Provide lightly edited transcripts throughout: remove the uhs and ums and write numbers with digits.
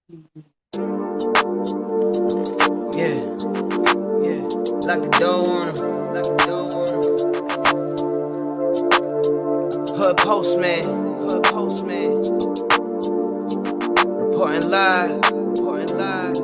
Yeah, yeah. Lock the door on him. Lock the door on him. Hood postman. Hood postman. Reporting live. Reporting live.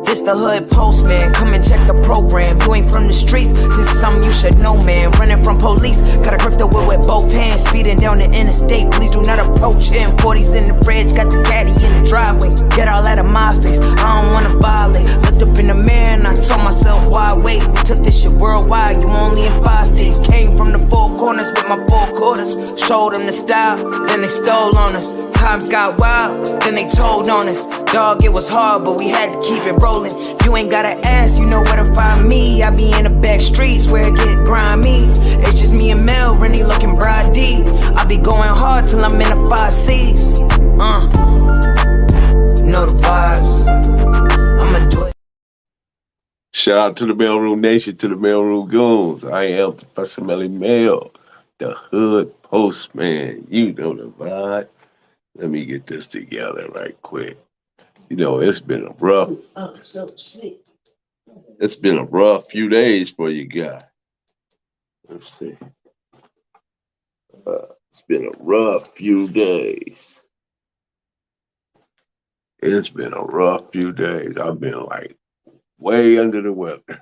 This the hood postman, come and check the program. You ain't from the streets, this is something you should know, man. Running from police, gotta grip the whip with both hands. Speeding down the interstate, please do not approach him. 40s in the fridge, got the caddy in the driveway. Get all out of my face, I don't wanna violate. Looked up in the mirror and I told myself, why wait? We took this shit worldwide, you only in 5 states. Came from the four corners with my 4 quarters. Showed them the style, then they stole on us. Times got wild, then they told on us. Dog, it was hard, but we had to keep it rolling. You ain't gotta ask, you know where to find me. I be in the back streets where it get grimy. It's just me and Mel, Rennie looking broad deep. I be going hard till I'm in the 5 C's. Know the vibes. I'ma do it. Shout out to the Mailroom Nation, to the Mailroom Goons. I am Professor Melly Mail, the Hood Postman. You know the vibe. Let me get this together right quick. You know, it's been a rough. It's been a rough few days for you guys. Let's see. It's been a rough few days. It's been a rough few days. I've been like way under the weather.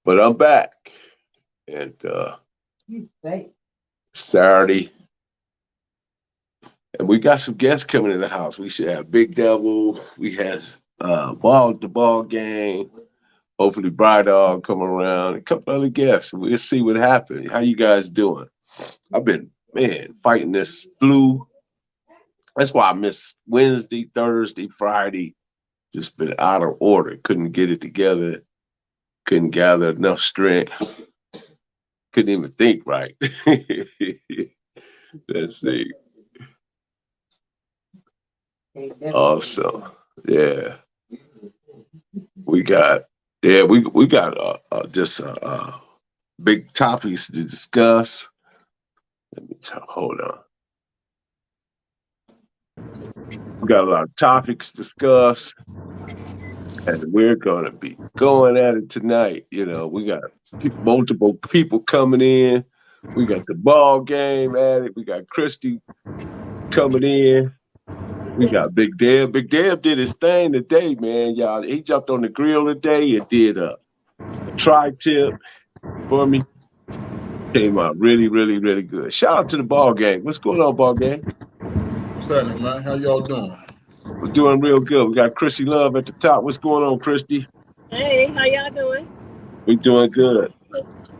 But I'm back. And Saturday. And we got some guests coming in the house. We should have Big Devil. We have the ball gang. Hopefully Bride Dog come around. A couple other guests. We'll see what happens. How you guys doing? I've been, fighting this flu. That's why I missed Wednesday, Thursday, Friday. Just been out of order. Couldn't get it together. Couldn't gather enough strength. Couldn't even think right. Let's see. Also, yeah, we got just big topics to discuss. Let me hold on. We got a lot of topics to discuss, and we're gonna be going at it tonight. You know, we got multiple people coming in. We got the ball game at it. We got Christy coming in. We got Big Deb. Big Deb did his thing today, man. Y'all, he jumped on the grill today and did a tri-tip for me. Came out really, really, really good. Shout out to the ball game. What's going on, ball game? What's happening, man? How y'all doing? We're doing real good. We got Christy Love at the top. What's going on, Christy? Hey, how y'all doing? We doing good.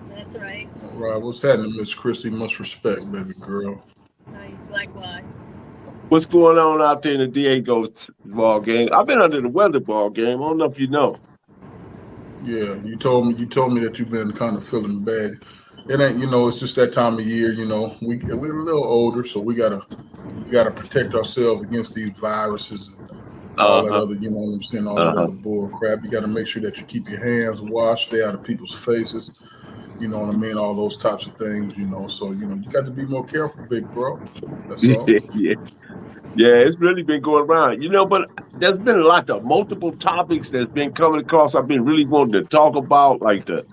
That's right. All right, what's happening, Miss Christy? Much respect, baby girl. Likewise. What's going on out there in the Diego ball game? I've been under the weather ball game. I don't know if you know. Yeah, you told me that you've been kind of feeling bad. It ain't, it's just that time of year. We're a little older, so we gotta protect ourselves against these viruses and all that other, you know what I'm saying, all that other bull crap. You gotta make sure that you keep your hands washed, stay out of people's faces. You know what I mean? All those types of things, So, you got to be more careful, big bro. That's all. Yeah, it's really been going around. But there's been a lot of multiple topics that's been coming across. I've been really wanting to talk about, like the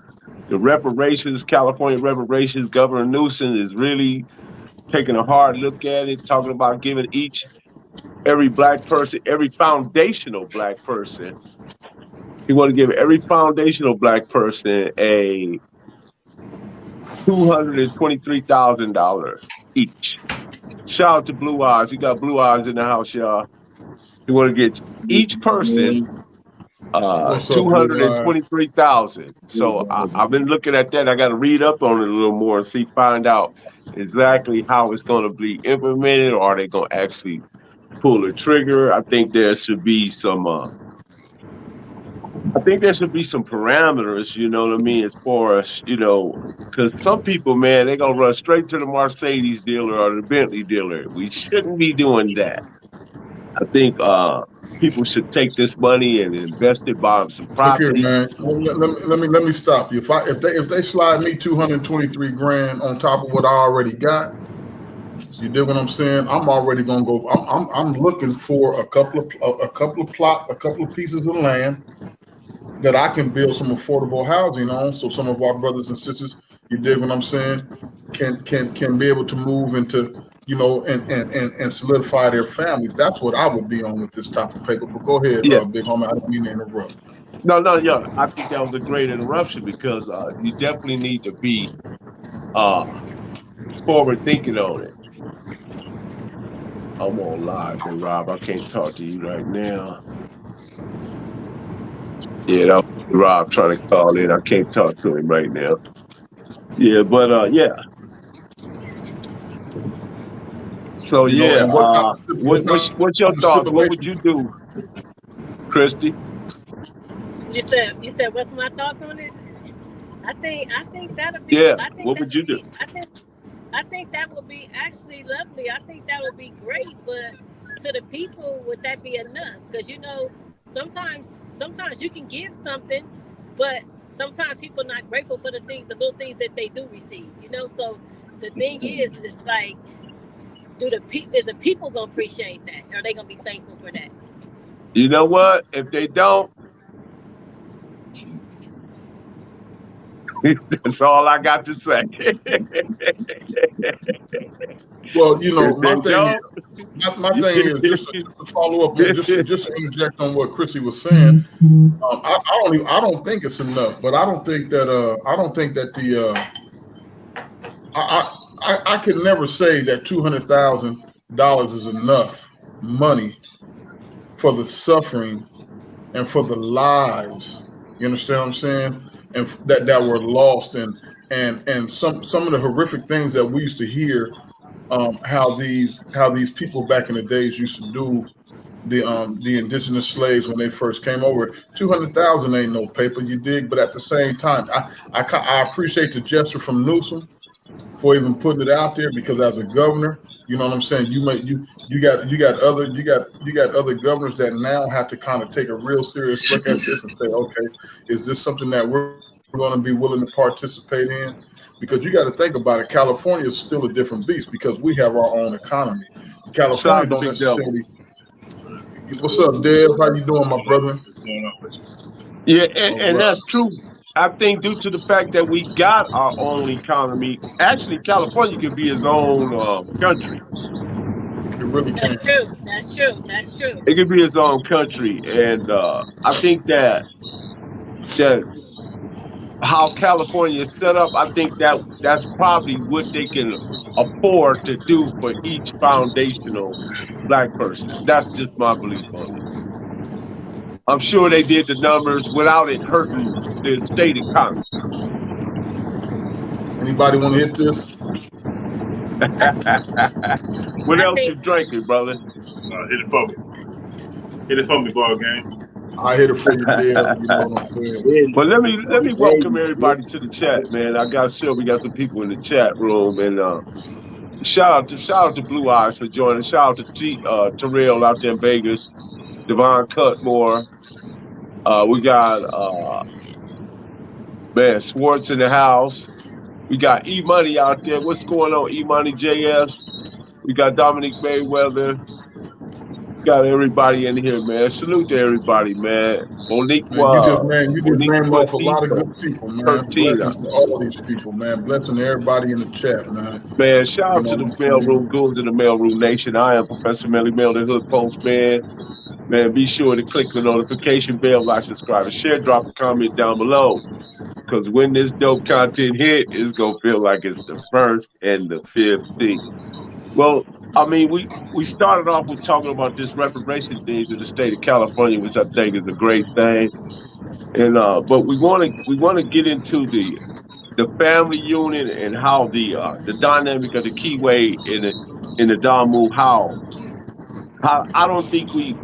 reparations, California reparations. Governor Newsom is really taking a hard look at it, talking about giving every black person, every foundational black person. He want to give every foundational black person a $223,000 each. Shout out to Blue Eyes. We got Blue Eyes in the house, y'all. We want to get each person $223,000. So I've been looking at that. I got to read up on it a little more and find out exactly how it's going to be implemented. Or are they going to actually pull the trigger? I think there should be some. I think there should be some parameters, you know what I mean, as far as, because some people, man, they're going to run straight to the Mercedes dealer or the Bentley dealer. We shouldn't be doing that. I think people should take this money and invest it, buy some property. Here, man. Let me stop you. If they slide me $223,000 on top of what I already got, You dig what I'm saying? I'm already gonna go. I'm looking for a couple of pieces of land that I can build some affordable housing on. So some of our brothers and sisters, you dig what I'm saying, can be able to move into, and solidify their families. That's what I would be on with this type of paper. But go ahead, Yeah. big homie. I didn't mean to interrupt. No, no, yeah. I think that was a great interruption because you definitely need to be uh, forward thinking on it. I'm on live, and Rob, I can't talk to you right now. Yeah, that was Rob trying to call in. I can't talk to him right now. Yeah, but yeah. So yeah, And what's your kind of thoughts? What would you stipulations. do, Christy? You said what's my thoughts on it? I think that'll be Yeah, I think what that would you would do? be I think that would be actually lovely. I think that would be great, but to the people, would that be enough? Because sometimes you can give something, but sometimes people are not grateful for the little things that they do receive. So the thing is, it's like, is the people gonna appreciate that? Are they gonna be thankful for that? You know what? If they don't, that's all I got to say. Well, If they my thing is, don't, my thing is just to follow up on just to interject on what Chrissy was saying. I don't think it's enough, but I don't think that I could never say that $200,000 is enough money for the suffering and for the lives. You understand what I'm saying? And that were lost, and some of the horrific things that we used to hear, how these people back in the days used to do the indigenous slaves when they first came over. 200,000 ain't no paper, you dig? But at the same time, I appreciate the gesture from Newsom for even putting it out there, because as a governor, you know what I'm saying, you got other governors that now have to kind of take a real serious look at this and say, okay, is this something that we're going to be willing to participate in? Because you got to think about it. California is still a different beast because we have our own economy. shout California out to don't Big Devil. necessarily. What's up, Dave? How you doing, my brother? Yeah, All and right. that's true. I think due to the fact that we got our own economy, actually California could be its own country. It really can. That's true. That's true. That's true. It could be its own country, and I think that how California is set up, I think that's probably what they can afford to do for each foundational black person. That's just my belief on it. I'm sure they did the numbers without it hurting the state economy. Anybody want to hit this? What I else think you drinking, brother? Hit it for me. Hit it for me, ball game. I hit it for you, Dave. You know what I'm saying? But let me welcome everybody to the chat, man. We got some people in the chat room, and shout out to Blue Eyes for joining. Shout out to Terrell out there in Vegas, Devon Cutmore. We got man Swartz in the house. We got E Money out there. What's going on, E Money JS? We got Dominic Mayweather. Got everybody in here, man. Salute to everybody, man. Monique Man, you just Monique named off a lot of Juanita, good people, man. Pertina. Blessings to all these people, man. Blessing to everybody in the chat, man. Man, shout You out know to what the I'm saying? mailroom goons in the mailroom nation. I am Professor Melly Mail, the Hood Postman. Man, be sure to click the notification bell, like, subscribe, and share. Drop a comment down below. Because when this dope content hit, it's going to feel like it's the 1st and the 15th. Well, I mean, we started off with talking about this reparation thing in the state of California, which I think is a great thing. And but we want to get into the family unit and how the dynamic of the keyway in the Don move, how I don't think we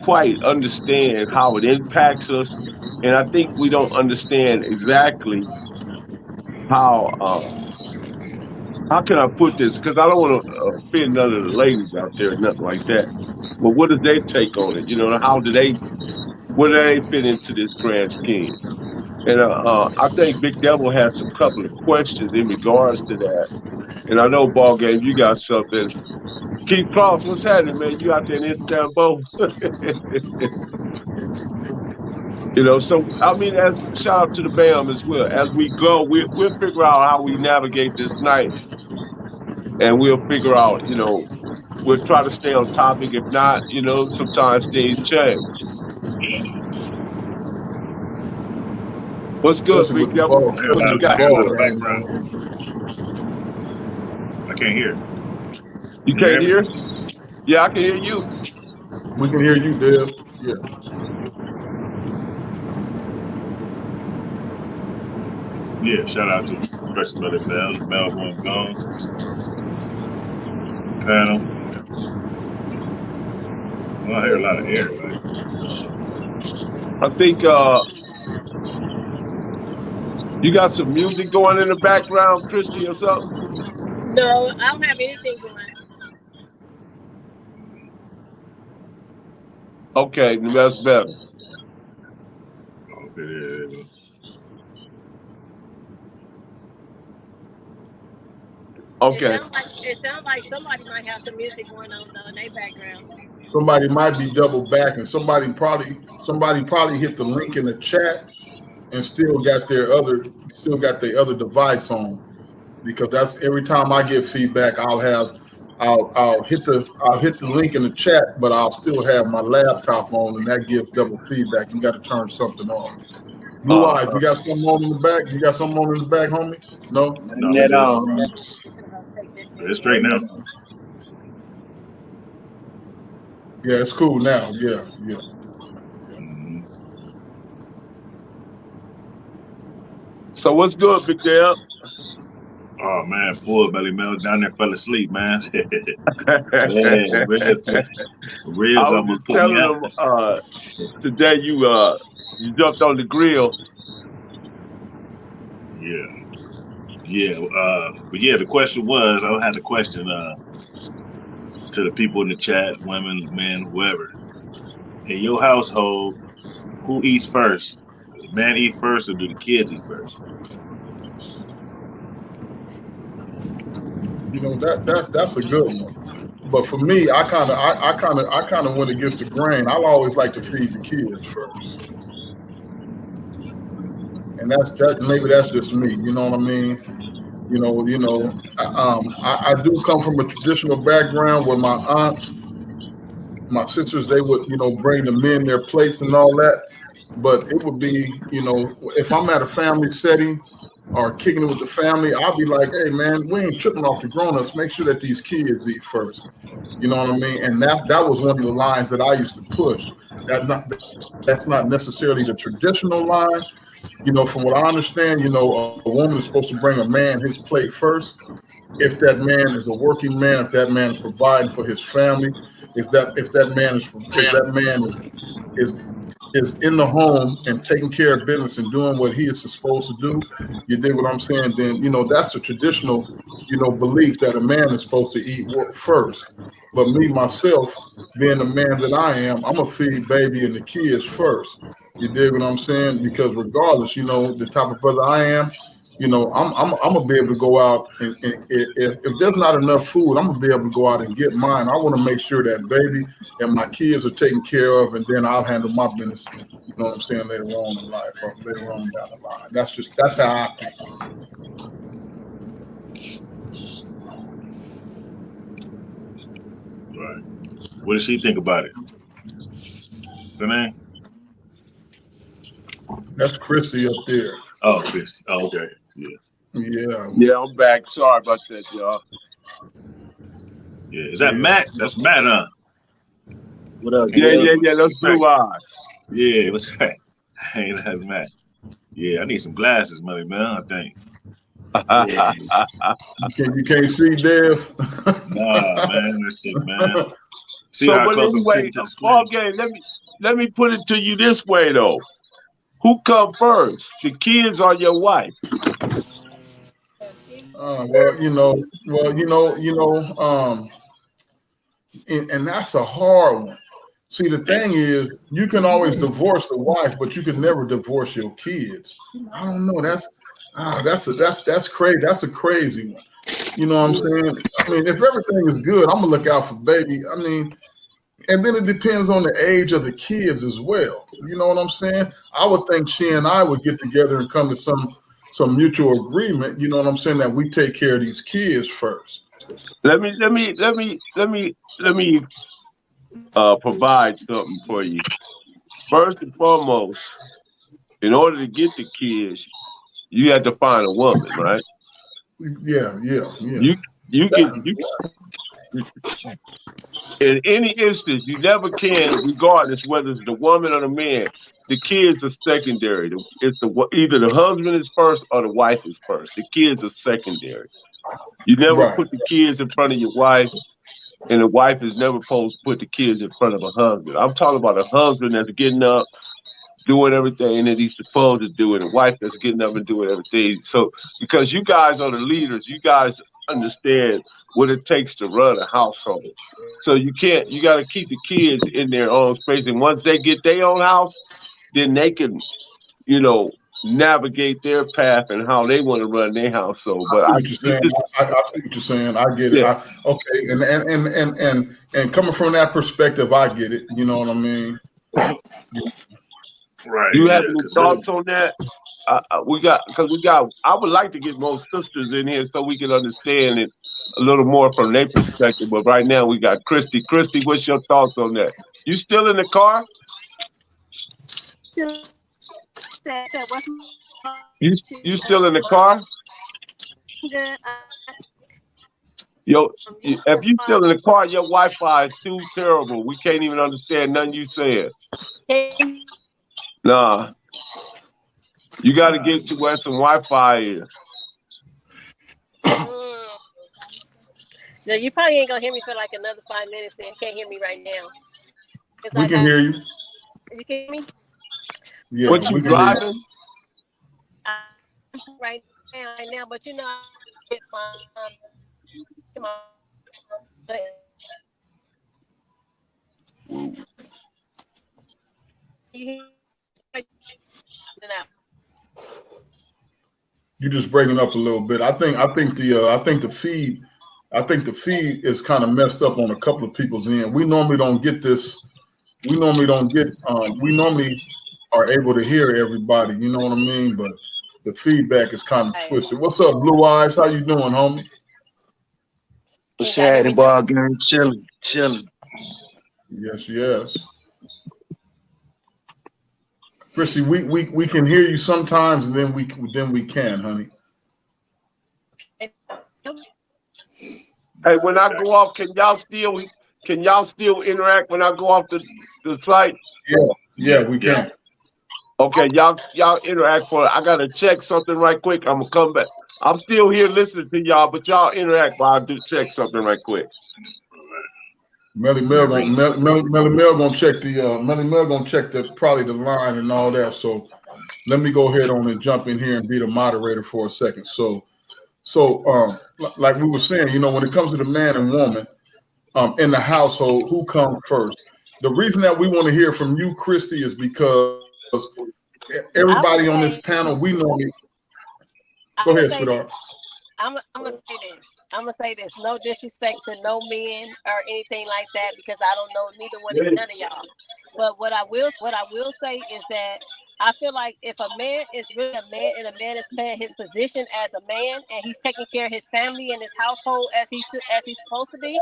quite understand how it impacts us, and I think we don't understand exactly how can I put this, because I don't want to offend none of the ladies out there, nothing like that. But what is their take on it? Where do they fit into this grand scheme? And I think Big Devil has some couple of questions in regards to that. And I know, ball game, you got something. Keith Cross, what's happening, man? You out there in Istanbul? So I mean, as shout out to the BAM as well. As we go, we'll figure out how we navigate this night, and we'll figure out, we'll try to stay on topic. If not, sometimes things change. What's good, Especially Big with the Devil? ball, What you with the got? ball Background. game. I can't hear. You can't hear? Yeah, I can hear you. We can hear you, Deb. Yeah. Yeah, shout out to Special Brother Melvin Gone. Panel. Well, I hear a lot of everybody. I think you got some music going in the background, Christy, or something? No, I don't have anything going. Okay, that's better. Okay. Okay. It sounds like somebody might have some music going on in their background. Somebody might be double back, and somebody probably hit the link in the chat and still got their other device on, because that's every time I get feedback, I'll hit the link in the chat, but I'll still have my laptop on, and that gives double feedback. You got to turn something off. Blue Eyes, you got something on in the back? You got something on in the back, homie? No? No, At all. it's straight now. Yeah, it's cool now. Yeah. Mm-hmm. So what's good, Big Dale? Oh man, poor Belly Mel down there fell asleep, man. Man, Ribs I was almost just put me telling out. them today you jumped on the grill. Yeah. But yeah, the question was, I had the question to the people in the chat, women, men, whoever. In your household, who eats first? The man eat first, or do the kids eat first? That's a good one. But for me, I kind of went against the grain. I'll always like to feed the kids first, and maybe that's just me. You know what I mean? I do come from a traditional background where my aunts, my sisters, they would bring the men their plates and all that. But it would be if I'm at a family setting or kicking it with the family, I'll be like, hey man, we ain't tripping off the grown-ups. Make sure that these kids eat first. You know what I mean? And that was one of the lines that I used to push. That's not necessarily the traditional line. From what I understand, a woman is supposed to bring a man his plate first. If that man is a working man, if that man is providing for his family, if that man is in the home and taking care of business and doing what he is supposed to do, you dig what I'm saying? Then that's a traditional belief that a man is supposed to eat first. But me myself, being the man that I am, I'm gonna feed baby and the kids first. You dig what I'm saying? Because regardless, the type of brother I am, I'm gonna be able to go out and if there's not enough food, I'm gonna be able to go out and get mine. I want to make sure that baby and my kids are taken care of, and then I'll handle my business. You know what I'm saying? Later on in life, or later on down the line. That's how I think. Right. What does she think about it? What's her name? That's Christy up there. Oh, Chris. Oh, okay. Yeah. Yeah, I'm back. Sorry about that, y'all. Yeah. Is that Matt? That's Matt, huh? What up? Yeah. Those Blue Eyes. Yeah. What's that? Hey, that's Matt. Yeah, I need some glasses, money, man. I think. You can't see, Dev. Nah, man, that's it, man. See So, how but close I'm anyway, sitting to the screen. ball game. Let me put it to you this way, though. Who come first, the kids or your wife? And that's a hard one. See, the thing is, you can always divorce the wife, but you can never divorce your kids. I don't know. That's crazy. That's a crazy one. You know what I'm saying? I mean, if everything is good, I'm gonna look out for baby. I mean, and then it depends on the age of the kids as well. You know what I'm saying? I would think she and I would get together and come to some mutual agreement. You know what I'm saying? That we take care of these kids first. Let me provide something for you. First and foremost, in order to get the kids, you have to find a woman, right? Yeah. You can in any instance, you never can, regardless whether it's the woman or the man. The kids are secondary. It's either the husband is first or the wife is first. The kids are secondary. You never Right. put the kids in front of your wife, and the wife is never supposed to put the kids in front of a husband. I'm talking about a husband that's getting up, doing everything that he's supposed to do, and a wife that's getting up and doing everything. So, because you guys are the leaders, you guys understand what it takes to run a household. So you got to keep the kids in their own space. And once they get their own house, then they can, navigate their path and how they want to run their household. But I see what you're saying. I get it. Yeah. Okay. And coming from that perspective, I get it. You know what I mean? Right. You have any thoughts on that? I would like to get more sisters in here so we can understand it a little more from their perspective. But right now we got Christy. Christy, what's your thoughts on that? You still in the car? You still in the car? Yo, if you still in the car, your Wi-Fi is too terrible. We can't even understand nothing you said. Nah. You got to get to where some Wi-Fi is. No, you probably ain't gonna hear me for like another 5 minutes. Then you can't hear me right now. We can hear you. You can hear me? Yeah. What you driving? Right now, but you know, You're just breaking up a little bit. I think the feed is kind of messed up on a couple of people's end. We normally don't get this. We normally are able to hear everybody. You know what I mean? But the feedback is kind of twisted. What's up, Blue Eyes? How you doing, homie? What's happening, boy? Again, chilling. Yes. Chrissy, we can hear you sometimes, and then we can, honey. Hey, when I go off, can y'all still interact when I go off the site? Yeah, we can. Okay, y'all interact for it. I gotta check something right quick. I'm gonna come back. I'm still here listening to y'all, but y'all interact while I do check something right quick. Melly Mel gonna check probably the line and all that. So let me go ahead on and jump in here and be the moderator for a second. So like we were saying, when it comes to the man and woman in the household, who comes first? The reason that we want to hear from you, Christy, is because everybody on this panel, we normally go ahead, sweetheart. I'm gonna say this. No disrespect to no men or anything like that, because I don't know none of y'all. But what I will say is that I feel like if a man is really a man and a man is playing his position as a man and he's taking care of his family and his household as he's supposed to be,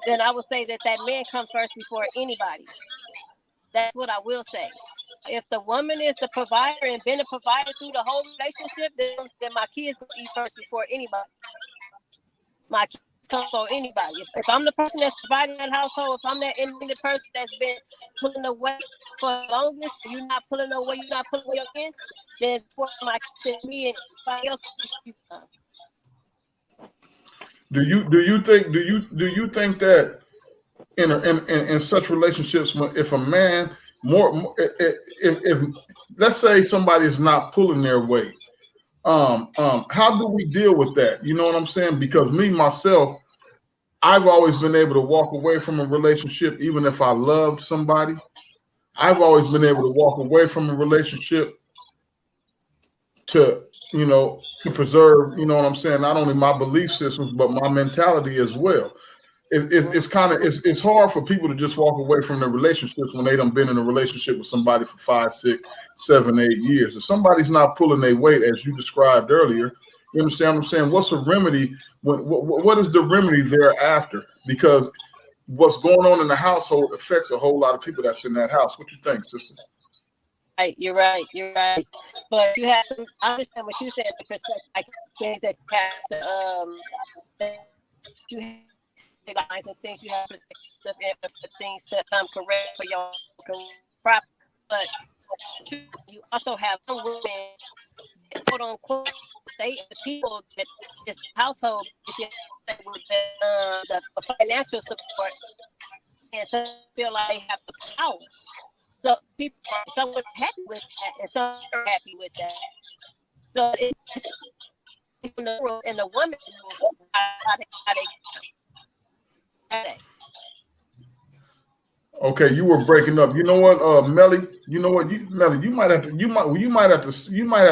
then I would say that man comes first before anybody. That's what I will say. If the woman is the provider and been a provider through the whole relationship, then my kids will eat first before anybody. My kids come for anybody. If I'm the person that's providing that household, if I'm that independent person that's been pulling away for the longest, you're not pulling away your in, then for my kids and me and everybody else. Do you think that in such relationships, if a man if let's say somebody is not pulling their weight, how do we deal with that? You know what I'm saying? Because me myself, I've always been able to walk away from a relationship, even if I loved somebody. I've always been able to walk away from a relationship to you know, to preserve, you know what I'm saying, not only my belief systems, but my mentality as well. It's hard for people to just walk away from their relationships when they done been in a relationship with somebody for 5, 6, 7, 8 years. If somebody's not pulling their weight, as you described earlier, you understand what I'm saying? What's a remedy? What is the remedy thereafter? Because what's going on in the household affects a whole lot of people that's in that house. What you think, sister? You're right. But you have some. I understand what you said. The perspective, like things that you have to you have realize and things you have perspective things to come correct for your proper. But you also have some women, quote unquote, they the people that this household with the financial support, and some feel like they have the power. So people are somewhat happy with that, and some are happy with that. So it's in the world, and the woman's rules how they. Okay, you were breaking up. You know what, Melly? You know what, Melly? You might have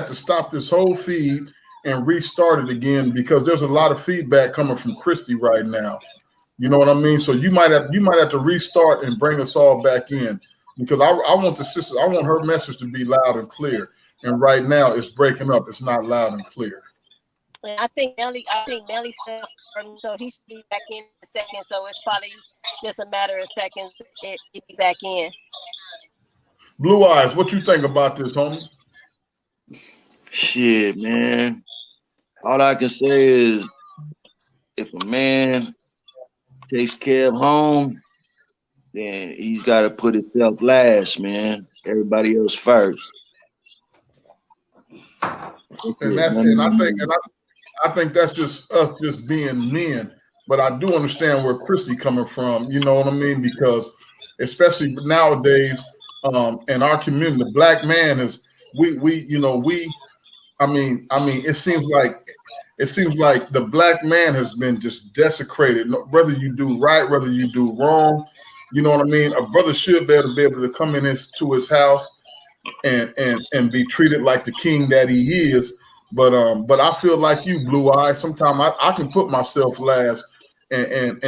to stop this whole feed and restart it again, because there's a lot of feedback coming from Christy right now. You know what I mean? So you might have to restart and bring us all back in, because I want the sister, I want her message to be loud and clear. And right now it's breaking up. It's not loud and clear. I think Melly said, so he should be back in a second. So it's probably just a matter of seconds to be back in. Blue Eyes, what you think about this, homie? Shit, man. All I can say is, if a man takes care of home, then he's got to put himself last, man. Everybody else first. I think that's just us just being men. But I do understand where Christy coming from. You know what I mean? Because especially nowadays, in our community, the black man is it seems like the black man has been just desecrated. Whether you do right, whether you do wrong, you know what I mean? A brother should be able to come in to his house and be treated like the king that he is. But I feel like you, Blue Eye. Sometimes I can put myself last and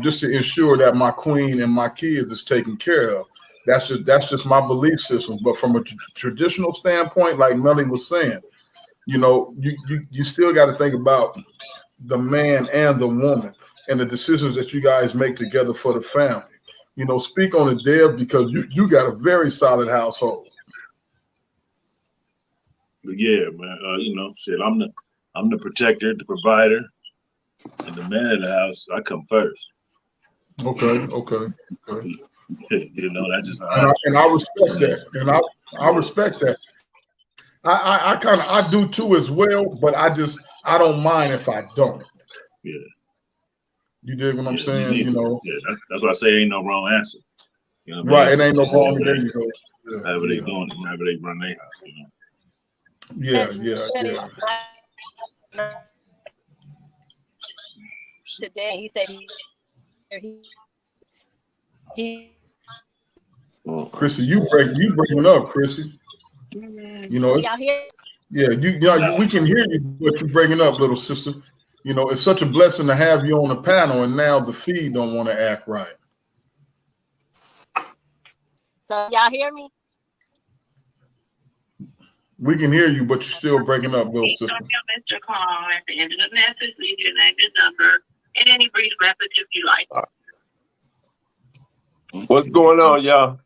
just to ensure that my queen and my kids is taken care of. That's just my belief system. But from a traditional standpoint, like Melly was saying, you know, you still got to think about the man and the woman and the decisions that you guys make together for the family. You know, speak on it, Deb, because you got a very solid household. But yeah, man, you know, shit, I'm the protector, the provider, and the man of the house. I come first. Okay. You know, that's just and I respect that, and I respect that. I do too as well, but I don't mind if I don't. Yeah. You dig what I'm saying? You know. Yeah, that's why I say ain't no wrong answer. You know what right, I mean? It ain't no wrong. There you go. However they doing it, however they run their house, you know. Yeah. Today he said he Chrissy, you breaking up, Chrissy. You know, y'all hear? Yeah, we can hear you, but you're breaking up, little sister. You know, it's such a blessing to have you on the panel, and now the feed don't want to act right. So y'all hear me? We can hear you, but you're still breaking up, little sister. Mr. Call at the end of the message, leave your name and number and any brief message if you like. What's going on, y'all?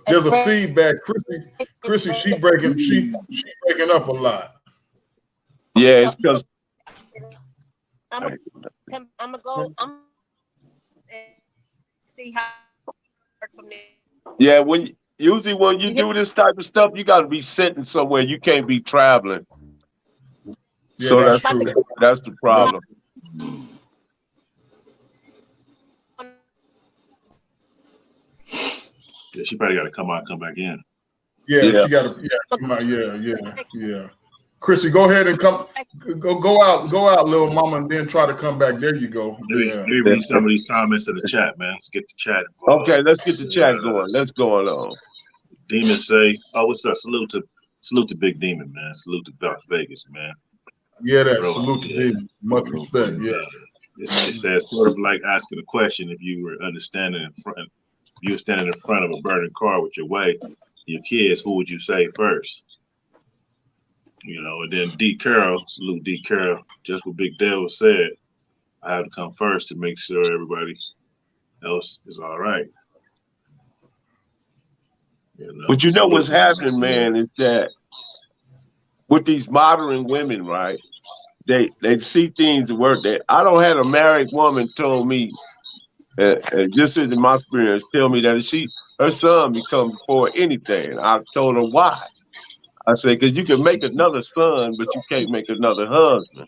There's a feedback. Chrissy, she breaking up a lot. Yeah, it's because I'm gonna go. I'm see how from there. yeah, usually when you do this type of stuff, you got to be sitting somewhere. You can't be traveling. Yeah, so that's true. That's the problem. Yeah, she probably got to come back in. Yeah, she got to. Yeah. Chrissy, go ahead and go out, little mama, and then try to come back. There you go. Maybe read some of these comments in the chat, man. Let's get the chat involved. Okay, let's get the chat going. Let's go on. Demon say, "Oh, what's up? Salute to Big Demon, man. Salute to Las Vegas, man. Yeah, that Bro, salute to yeah. Demon. Much respect. Yeah. It's as sort of like asking a question if you were standing in front of a burning car with your kids, who would you say first? You know, and then D Carroll, salute D Carroll, just what Big Dale said, I have to come first to make sure everybody else is all right. You know? But you know what's happening, man, is that with these modern women, right? They see things that work. I don't have a married woman told me, just in my experience, tell me that her son becomes before anything. I told her why. I said, because you can make another son, but you can't make another husband.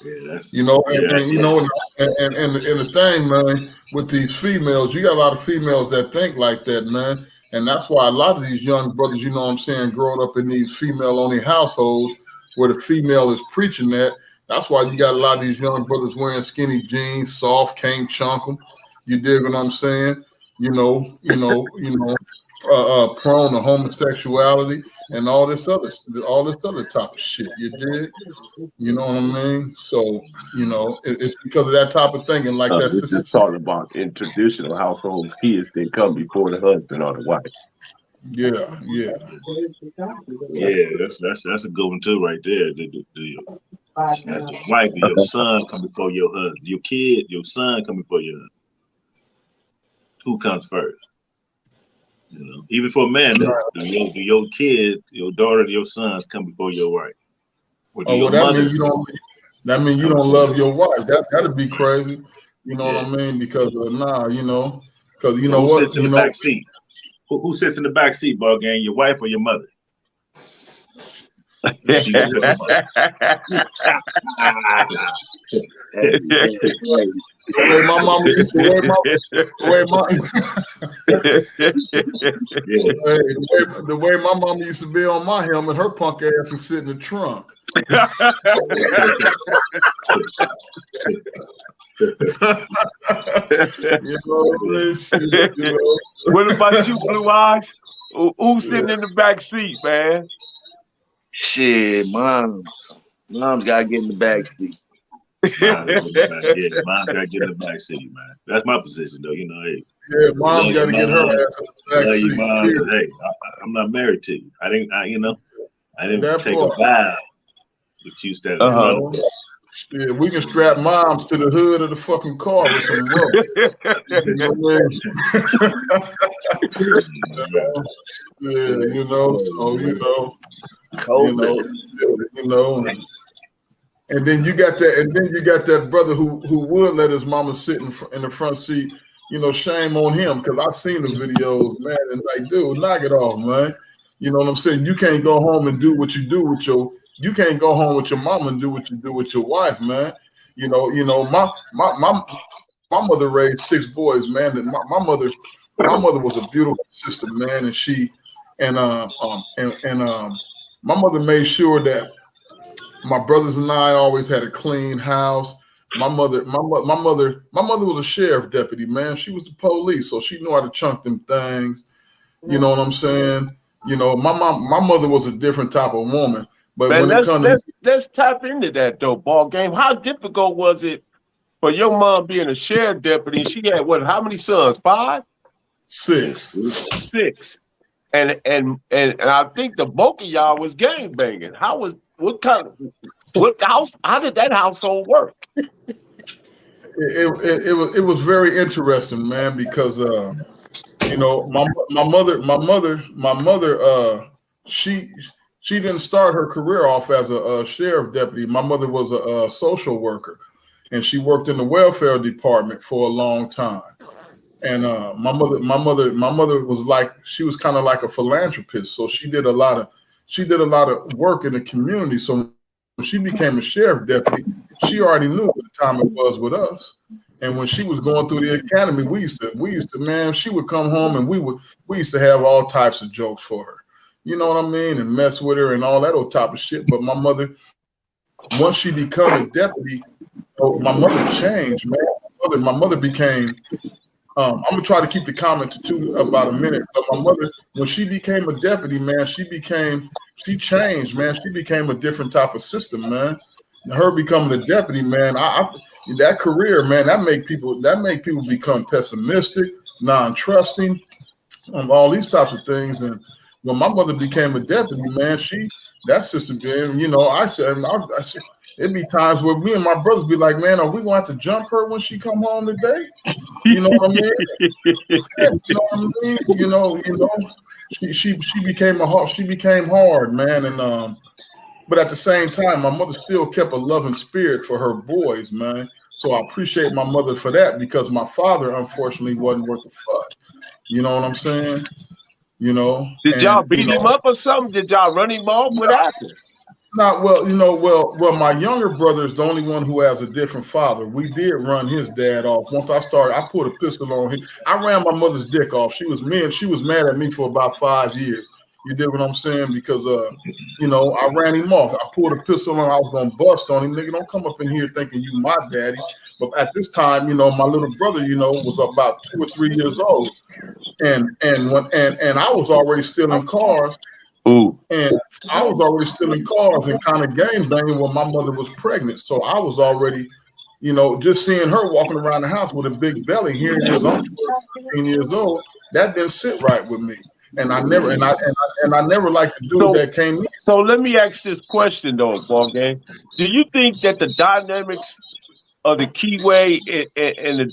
Yeah, you know, and you know, and the thing, man, with these females, you got a lot of females that think like that, man. And that's why a lot of these young brothers, you know what I'm saying, growing up in these female-only households where the female is preaching that. That's why you got a lot of these young brothers wearing skinny jeans, soft, can't chunk them. You dig what I'm saying? Prone to homosexuality and all this other type of shit. You dig? You know what I mean? So, you know, it's because of that type of thinking, like that. We're just talking about in traditional households, kids they come before the husband or the wife. Yeah. Yeah, that's a good one too, right there. As your wife, your son come before your husband. Your kid, your son come before your husband. Who comes first? You know, even for a man, do your kid, your daughter, your sons come before your wife? That means you don't love your wife. That'd be crazy. You know what I mean? Because because you know who what? Sits in the back seat? Who sits in the back seat, ball game? Your wife or your mother? The way my mom used to be on my helmet, her punk ass would sit in the trunk. What about you, Blue Eyes? Who's sitting in the back seat, man? Shit, mom's gotta get in the back seat. Mom's gotta get in the back seat, man. That's my position, though. You know, hey. Yeah, mom gotta get her ass in the back seat. Mom, hey, I'm not married to you. I didn't take a vow with you standing in front of me. Yeah, we can strap moms to the hood of the fucking car with some rope. You know what I mean? And then you got that brother who would let his mama sit in the front seat. You know, shame on him, because I seen the videos, man, and like, dude, knock it off, man. You know what I'm saying? You can't go home and do what you do with you can't go home with your mama and do what you do with your wife, man. You know, my mother raised 6 boys, man, and my mother was a beautiful sister, man, and my mother made sure that my brothers and I always had a clean house. My mother was a sheriff deputy, man. She was the police, so she knew how to chunk them things. You know what I'm saying? You know, my mother was a different type of woman. But man, when let's tap into that though, ball game. How difficult was it for your mom being a sheriff deputy? She had how many sons? 5? 6. 6. And I think the bulk of y'all was gang banging. How did that household work? It was very interesting, man, because you know, my mother she didn't start her career off as a sheriff deputy. My mother was a social worker, and she worked in the welfare department for a long time. And my mother was she was kind of like a philanthropist, so she did a lot of work in the community. So when she became a sheriff deputy, she already knew what the time it was with us. And when she was going through the academy, we used to, man, she would come home and we used to have all types of jokes for her. You know what I mean? And mess with her and all that old type of shit. But my mother, once she became a deputy, my mother changed, man. My mother became I'm gonna try to keep the comment to about a minute. But my mother, when she became a deputy, man, she changed, man. She became a different type of system, man. Her becoming a deputy, man, that career, man, that make people become pessimistic, non-trusting, all these types of things. And when my mother became a deputy, man, that system, you know, I said, it'd be times where me and my brothers be like, man, are we going to have to jump her when she come home today? You know what I mean? You know what I mean? You know, she became hard, man. And but at the same time, my mother still kept a loving spirit for her boys, man. So I appreciate my mother for that, because my father, unfortunately, wasn't worth a fuck. You know what I'm saying? You know. Did y'all beat him up or something? Did y'all run him off? What happened? Not well, you know. Well, my younger brother is the only one who has a different father. We did run his dad off. Once I put a pistol on him. I ran my mother's dick off. She was mad at me for about 5 years. You did what I'm saying? Because you know, I ran him off. I pulled a pistol on. I was gonna bust on him. Nigga, don't come up in here thinking you my daddy. But at this time, you know, my little brother, you know, was about 2 or 3 years old, and I was already stealing cars. Ooh. And I was already stealing cars and kind of gang banging when my mother was pregnant. So I was already, you know, just seeing her walking around the house with a big belly. Here it is, I'm 13 years old. That didn't sit right with me. And I never liked the dude that came in. So let me ask this question though, ball game. Do you think that the dynamics of the Keyway and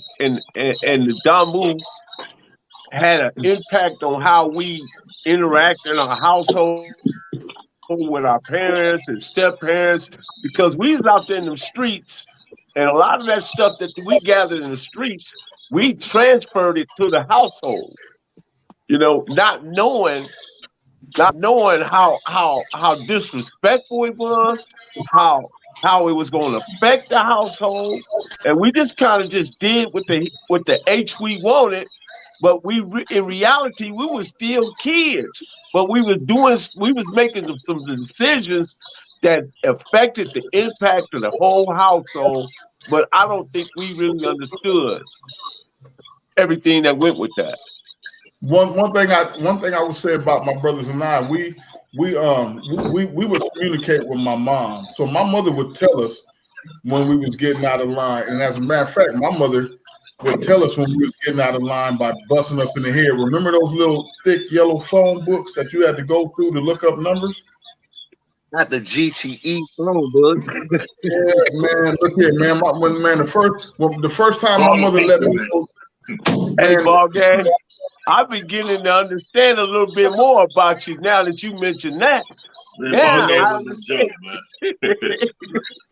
the Damu had an impact on how we interact in our household with our parents and step parents? Because we was out there in the streets, and a lot of that stuff that we gathered in the streets, we transferred it to the household. You know, not knowing how disrespectful it was, how it was going to affect the household, and we just kind of just did with the H we wanted. But in reality, we were still kids. But we was making some decisions that affected the impact of the whole household. But I don't think we really understood everything that went with that. One thing I would say about my brothers and I, we would communicate with my mom. So my mother would tell us when we was getting out of line. And as a matter of fact, my mother would tell us when we was getting out of line by busting us in the head. Remember those little thick yellow phone books that you had to go through to look up numbers? Not the GTE phone book. Yeah, man. Look here, man. The first time my mother let me go. Hey, ball game. I'm beginning to understand a little bit more about you now that you mentioned that. Yeah, I understand.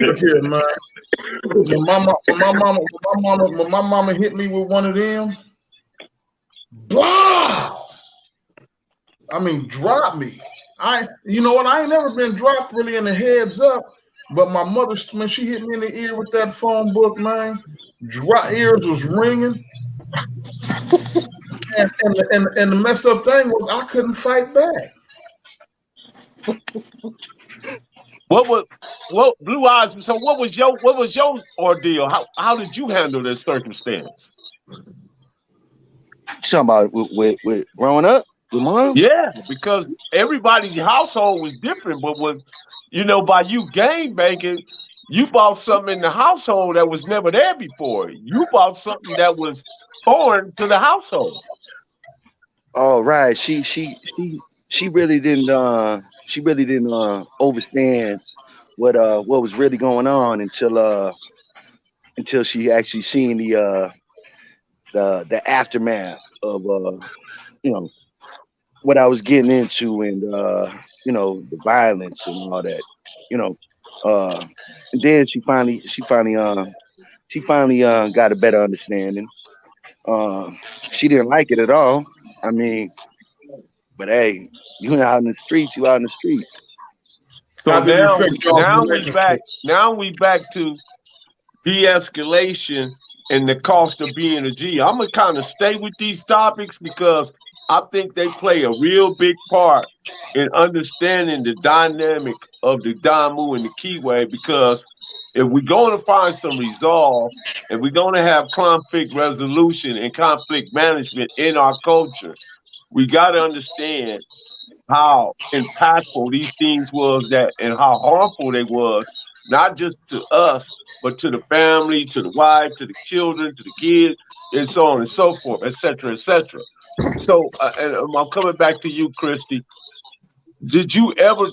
Look here, man. When my mama hit me with one of them, blah. I mean, drop me. You know what? I ain't never been dropped really in the heads up, but my mother, when she hit me in the ear with that phone book, man, ears was ringing. And the mess up thing was I couldn't fight back. What Blue Eyes? So what was your ordeal? How did you handle this circumstance? Talking about with growing up with moms? Yeah, because everybody's household was different, but by you gang banging, you bought something in the household that was never there before. You bought something that was foreign to the household. Oh right, she really didn't understand what was really going on until she actually seen the aftermath of what I was getting into and the violence and all that, and then she finally got a better understanding. She didn't like it at all. I mean, but hey, you out in the streets, you out in the streets. So now we back to de-escalation and the cost of being a G. I'm gonna kind of stay with these topics because I think they play a real big part in understanding the dynamic of the Damu and the Kiwi, because if we're going to find some resolve and we're going to have conflict resolution and conflict management in our culture, we got to understand how impactful these things was, that and how harmful they was, not just to us, but to the family, to the wife, to the children, to the kids, and so on and so forth, et cetera, et cetera. So, and I'm coming back to you, Christy. Did you ever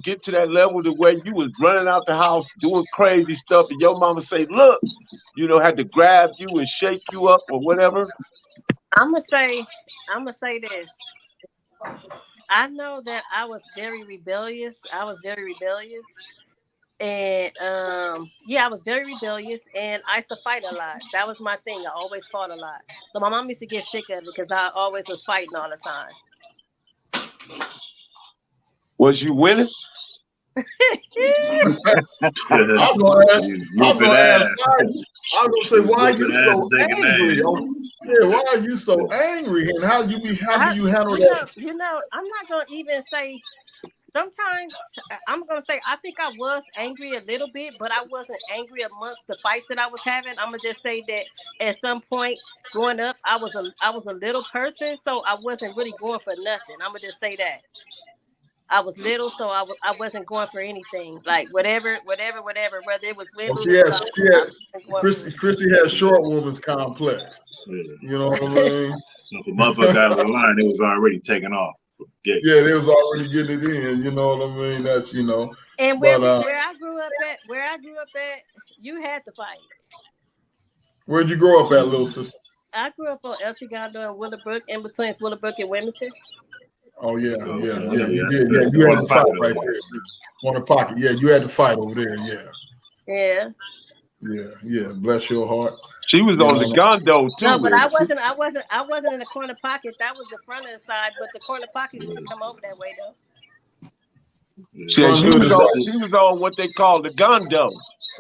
get to that level to where you was running out the house doing crazy stuff and your mama say, look, had to grab you and shake you up or whatever? I'm gonna say this. I know that I was very rebellious. And I was very rebellious, and I used to fight a lot. That was my thing. I always fought a lot. So my mom used to get sick of it because I always was fighting all the time. Was you winning? I was gonna ask, why are you so angry? Why are you so angry? And how do you handle that? I'm not gonna even say. Sometimes I'm gonna say I think I was angry a little bit, but I wasn't angry amongst the fights that I was having. I'm gonna just say that at some point growing up, I was a little person, so I wasn't really going for nothing. I'm gonna just say that. I was little, so I wasn't going for anything. Like whatever, whether it was win, Christy had short woman's complex. Yeah. You know what I mean? So if a motherfucker got out of the line, it was already taken off. Yeah, they was already getting it in. You know what I mean? That's And where I grew up at, you had to fight. Where'd you grow up at, little sister? I grew up on Elsie Gondola and Willowbrook, in between Willowbrook and Wilmington. Oh yeah. You did. Yeah, you had to fight right there. On the pocket. Yeah, you had to fight over there. Yeah. Yeah. Bless your heart. She was on the Gondo too. No, but I wasn't in the corner pocket. That was the front of the side, but the corner pockets used to come over that way though. She was on what they call the Gondo.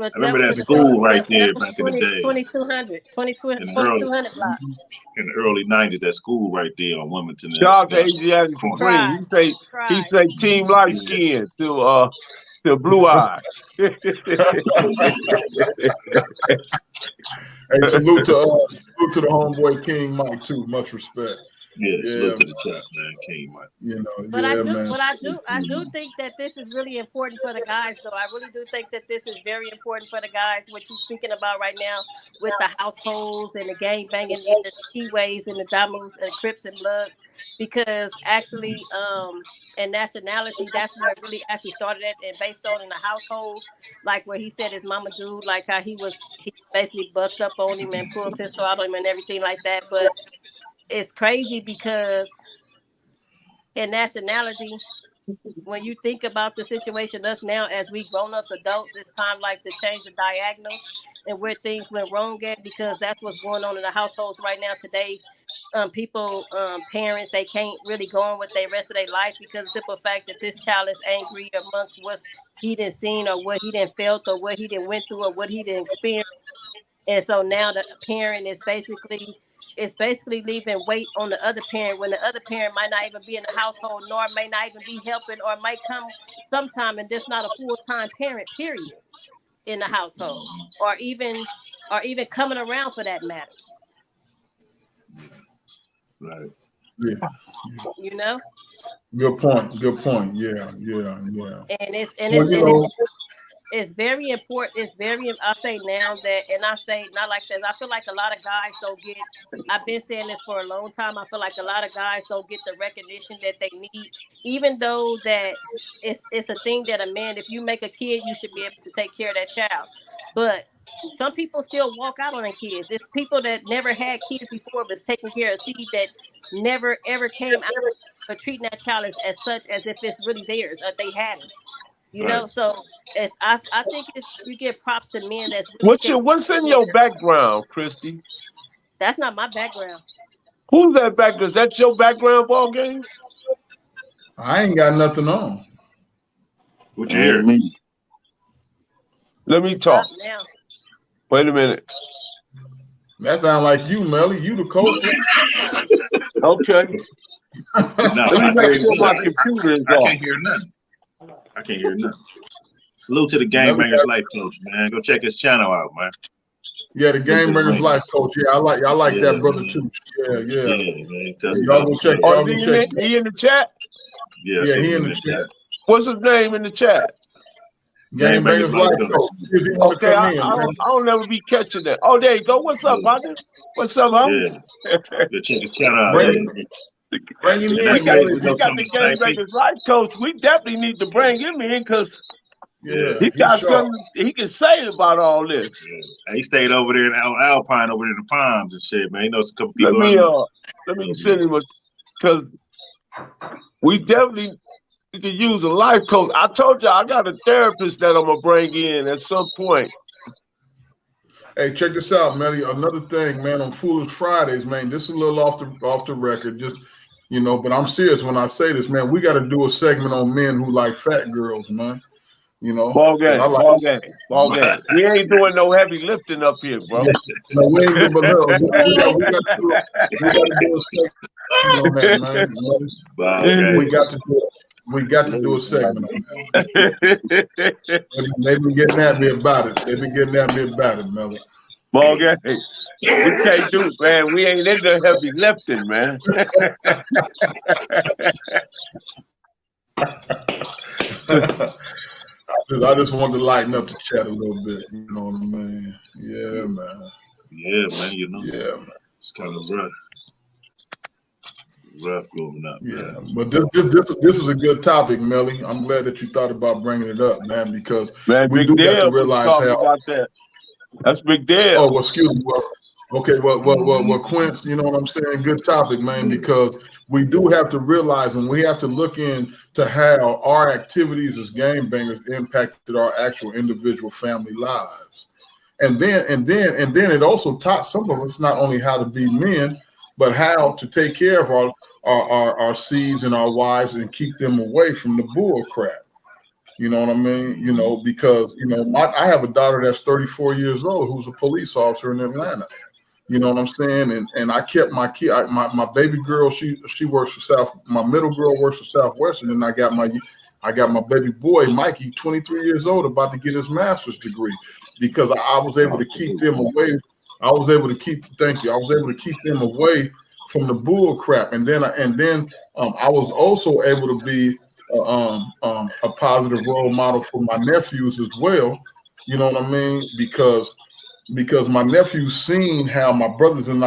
I remember that school right there back in the day. 2200 block. In the early 90s, that school right there on Wilmington. Shout out to Asiatic Supreme. He say Team Light Skin to Blue Eyes. Hey, salute to the homeboy King Mike too. Much respect. Yeah, salute to the chat, man. King Mike. But I do think that this is really important for the guys, though. I really do think that this is very important for the guys. What you're speaking about right now with the households and the gang banging and the Kiwis and the Damus and Crips and Bloods, because actually, and nationality, that's where it really actually started at, and based on in the households, like where he said his mama dude, like how he basically bucked up on him and pulled a pistol out on him and everything like that, but. It's crazy because in nationality, when you think about the situation, us now as we grown-ups adults, it's time like to change the diagonals and where things went wrong at, because that's what's going on in the households right now today. Parents, they can't really go on with the rest of their life because of the simple fact that this child is angry amongst what he didn't seen or what he didn't felt or what he didn't went through or what he didn't experience. And so now the parent is basically leaving weight on the other parent when the other parent might not even be in the household, nor may not even be helping, or might come sometime and just not a full-time parent, period, in the household, or even coming around for that matter. Right. Yeah. Good point. Yeah. And it's very important. I say now that, and I say not like that. I feel like a lot of guys don't get. I've been saying this for a long time. I feel like a lot of guys don't get the recognition that they need, even though that it's a thing that a man. If you make a kid, you should be able to take care of that child. But some people still walk out on their kids. It's people that never had kids before, but taking care of seed that never ever came out, but treating that child as such as if it's really theirs or they had it. So I think you give props to men that's really what's in your background, Christy? That's not my background. Who's that background? Is that your background, ball game? I ain't got nothing on. What you hear me? Let me talk. Now. Wait a minute. That sounds like you, Melly. You the coach. Okay. Let me make sure my computer is off. I can't hear nothing. I can't hear nothing. Salute to the Game Bangers Life Coach, man. Go check his channel out, man. Yeah, the Game Bangers Life Coach. Yeah, I like that brother man. too. Yeah. Man. Y'all go check. Oh, he in the chat? Yeah, he in the chat. What's his name in the chat? Game Bangers Life Coach. Okay, I don't never be catching that. Oh, there you go. What's up, buddy? What's up, homie? Yeah. Go check his channel out. Bring him in. We got the Game Bangers Life Coach. We definitely need to bring him in because he got something he can say about all this. Yeah. He stayed over there in Alpine, over there in the Palms and shit, man. He knows a couple people. Let me send him because we definitely could use a life coach. I told you I got a therapist that I'm gonna bring in at some point. Hey, check this out, Melly. Another thing, man, on Foolish Fridays, man, this is a little off the record, just but I'm serious when I say this, man. We got to do a segment on men who like fat girls, man. Ball game. We ain't doing no heavy lifting up here, bro. No, we ain't doing we got to do a segment on that, man. We got to do a segment on that. They've been getting at me about it. Melly. Ball game. We can't do it, man. We ain't into heavy lifting, man. I just wanted to lighten up the chat a little bit. You know what I mean? Yeah, man. Yeah, man. Yeah, man. It's kind of rough going up. Yeah, man. but this is a good topic, Melly. I'm glad that you thought about bringing it up, man, because we do have to realize how. About that. That's big deal. Oh, well, excuse me. Well, Quince, you know what I'm saying? Good topic, man, because we do have to realize and we have to look into how our activities as game bangers impacted our actual individual family lives. And then it also taught some of us not only how to be men, but how to take care of our seeds and our wives and keep them away from the bull crap. You know what I mean? Because I have a daughter that's 34 years old who's a police officer in Atlanta. You know what I'm saying? And I kept my kid, my baby girl. She works for my middle girl works for Southwestern, and I got my baby boy Mikey, 23 years old, about to get his master's degree because I was able to keep them away. I was able to keep them away from the bull crap, and then I was also able to be a positive role model for my nephews as well. You know what I mean? Because my nephews seen how my brothers and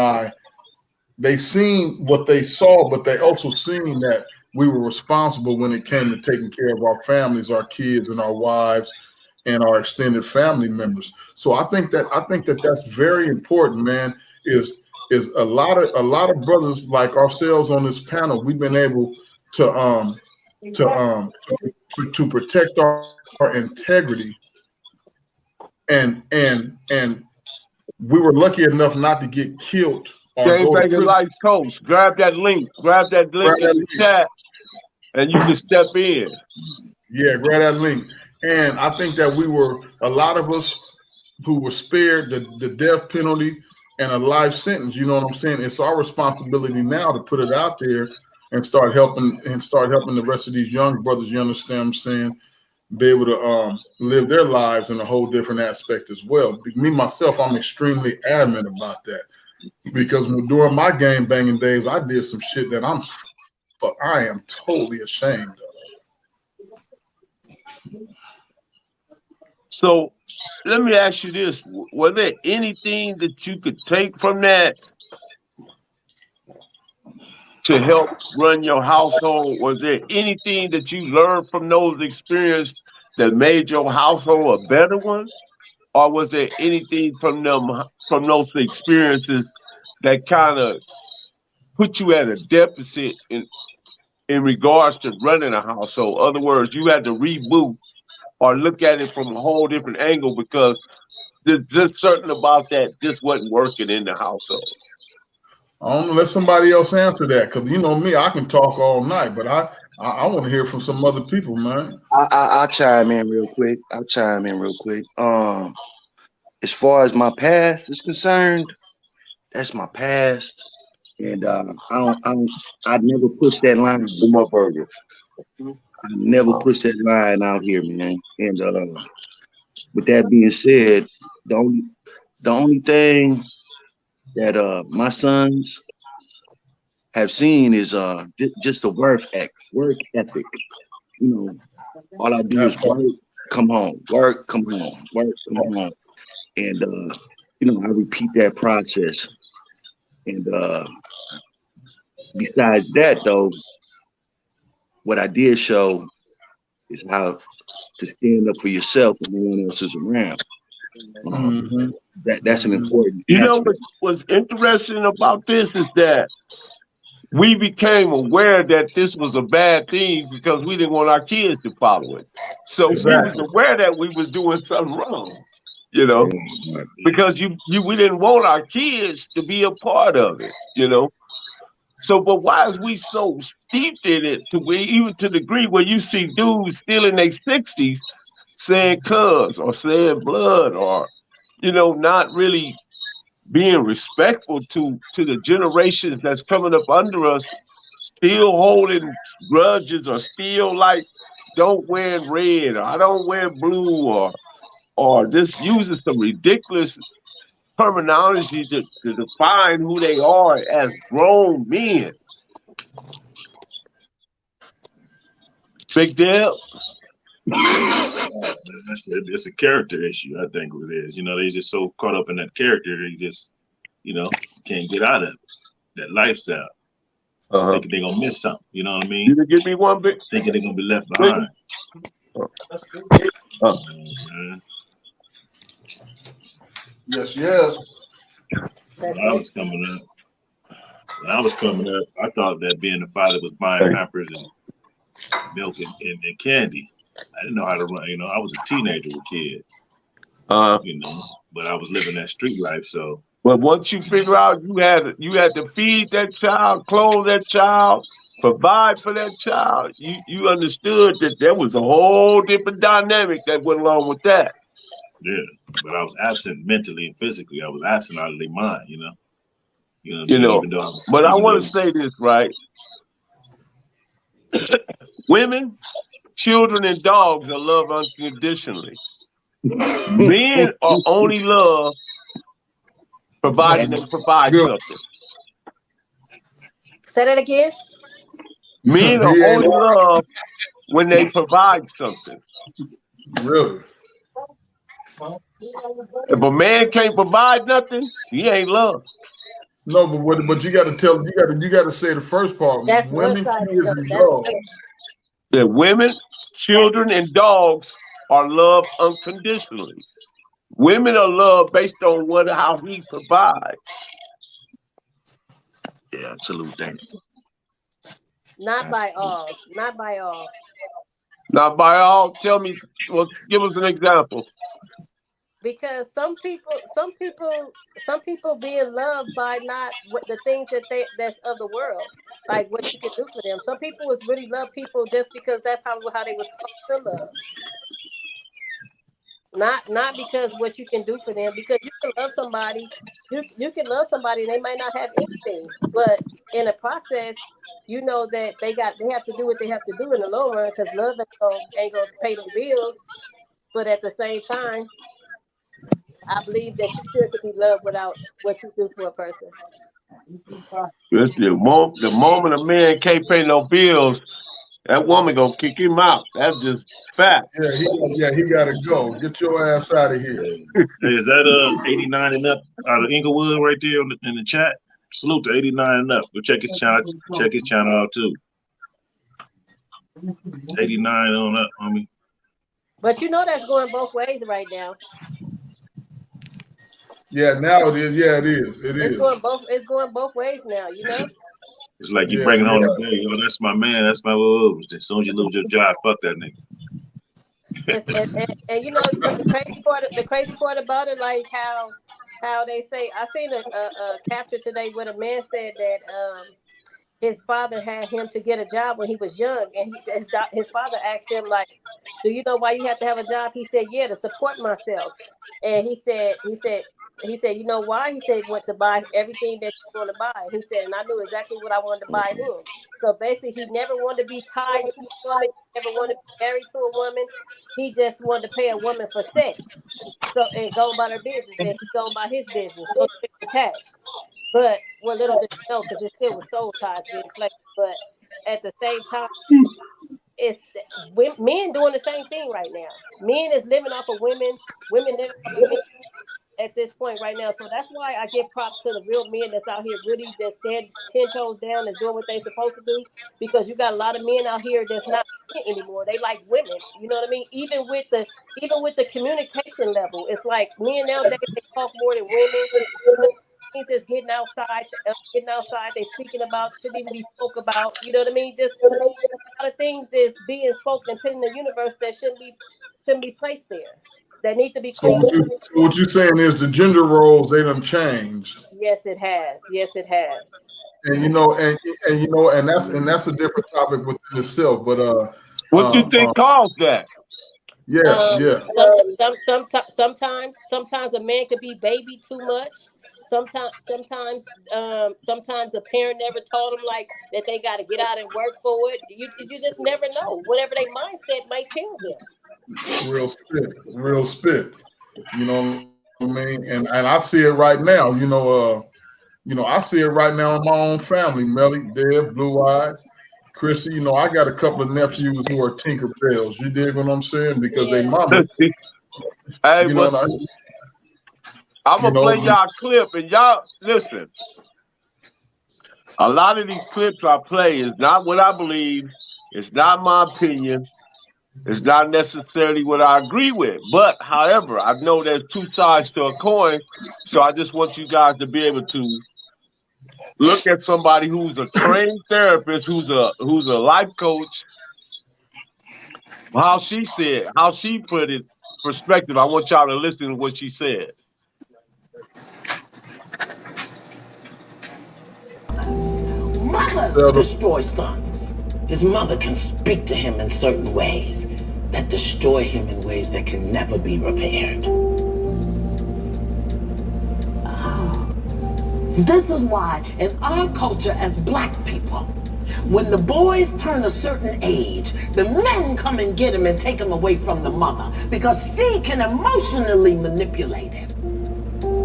they seen what they saw, but they also seen that we were responsible when it came to taking care of our families, our kids, and our wives, and our extended family members. So I think that that's very important, man. Is a lot of brothers like ourselves on this panel. We've been able to protect our integrity, and we were lucky enough not to get killed. Game Bangers Life Coach, grab that link in the chat, and you can step in. Yeah, grab that link. And I think that a lot of us who were spared the death penalty and a life sentence. You know what I'm saying? It's our responsibility now to put it out there and start helping the rest of these young brothers, you understand what I'm saying, be able to live their lives in a whole different aspect as well. Me, myself, I'm extremely adamant about that because during my game banging days, I did some shit that I am totally ashamed of. So let me ask you this. Was there anything that you could take from that to help run your household? Was there anything that you learned from those experiences that made your household a better one? Or was there anything from those experiences that kind of put you at a deficit in regards to running a household? In other words, you had to reboot or look at it from a whole different angle because there's just certain about that just wasn't working in the household. I don't know, let somebody else answer that because you know me, I can talk all night, but I want to hear from some other people, man. I'll chime in real quick. As far as my past is concerned, that's my past, and I never pushed that line. My burger. I never push that line out here, man. And with that being said, the only thing that my sons have seen is just the work ethic. You know, all I do is work, come home, work, come home, work, come home, and I repeat that process. And besides that, though, what I did show is how to stand up for yourself when no one else is around. That's an important You know aspect. what's interesting about this is that we became aware that this was a bad thing because we didn't want our kids to follow it. So we was aware that we was doing something wrong, you know, because we didn't want our kids to be a part of it, you know. So, but why is we so steeped in it to where even to the degree where you see dudes still in their 60s saying cuz or saying blood or, you know, not really being respectful to the generations that's coming up under us, still holding grudges or still like don't wear red or I don't wear blue or just using some ridiculous terminology to define who they are as grown men. Big deal. It's a character issue, I think it is. You know, they just so caught up in that character, they just, you know, can't get out of that lifestyle. Thinking they're gonna miss something. You know what I mean? You can give me one big. Thinking they're gonna be left behind. Yes. When I was coming up, I thought that being a father was buying Pampers and milk and candy. I didn't know how to run. You know, I was a teenager with kids. You know, but I was living that street life. So, but once you figure out you had to feed that child, clothe that child, provide for that child, you understood that there was a whole different dynamic that went along with that. Yeah, but I was absent mentally and physically. I was absent out of their mind. You know. Even though I want to say this, right? Women, children, and dogs are loved unconditionally. Men are only loved providing they provide something. Say that again. Men are only loved when they provide something. Really? If a man can't provide nothing, he ain't loved. No, but you got to say the first part. That's women, kids, and dogs. The women, children, and dogs are loved unconditionally. Women are loved based on how he provides. Yeah, absolute thing. Not by all. Not by all. Not by all. Tell me, well, give us an example. Because some people being loved by not what the things that's of the world, like what you can do for them. Some people is really love people just because that's how they was taught to love. Not because what you can do for them, because you can love somebody, you can love somebody and they might not have anything, but in the process, you know that they have to do what they have to do in the long run, because love ain't gonna pay them bills. But at the same time, I believe that you still could be loved without what you do for a person. The moment a man can't pay no bills, that woman gonna kick him out. That's just fact. Yeah, he gotta go. Get your ass out of here. Hey, is that 89 and up out of Inglewood right there in the chat? Salute to 89 and up. Go check his channel. Check his channel out too. 89 on up, homie. But you know that's going both ways right now. Yeah, now it is. Yeah, it is. It's going both ways now. You know. It's like you bringing home the day. Yo, that's my man. That's my little. As soon as you lose your job, fuck that nigga. and you know the crazy part about it, like how they say. I seen a capture today where a man said that his father had him to get a job when he was young, and his father asked him, like, "Do you know why you have to have a job?" He said, "Yeah, to support myself." And he said, He said, you know why? He said, went to buy everything that you want to buy. He said, and I knew exactly what I wanted to buy then. So basically, he never wanted to be tied to a woman. He never wanted to be married to a woman. He just wanted to pay a woman for sex. So, and go about her business. And he go about his business, no strings attached. But what little did he know, because it still was soul ties being played. But at the same time, it's men doing the same thing right now. Men is living off of women. Women living off of men at this point right now. So that's why I give props to the real men that's out here really that stand 10 toes down, that's doing what they supposed to do. Because you got a lot of men out here that's not men anymore. They like women. You know what I mean? Even with the communication level, it's like men nowadays they talk more than women. Things that's getting outside, they speaking about shouldn't even be spoke about. You know what I mean? Just a lot of things is being spoken and put in the universe that shouldn't be placed there. That need to be So cleaned. what you're saying is the gender roles, they done changed. Yes, it has. Yes, it has. And you know, and that's a different topic within itself. But What you think caused that? yeah. Sometimes a man could be baby too much. Sometimes a parent never taught them like that they got to get out and work for it. You just never know. Whatever their mindset might tell them. Real spit. You know what I mean? And I see it right now. I see it right now in my own family. Melly, Deb, Blue Eyes, Chrissy. You know, I got a couple of nephews who are Tinker Bells. You dig what I'm saying? Because they mama. Hey, You know, I'm gonna play y'all a clip, and y'all listen. A lot of these clips I play is not what I believe. It's not my opinion. It's not necessarily what I agree with. But, however, I know there's two sides to a coin. So I just want you guys to be able to look at somebody who's a trained therapist, who's a life coach, how she put it perspective. I want y'all to listen to what she said. Mothers destroy sons. His mother can speak to him in certain ways that destroy him in ways that can never be repaired. This is why in our culture as black people, when the boys turn a certain age, the men come and get him and take him away from the mother because she can emotionally manipulate him.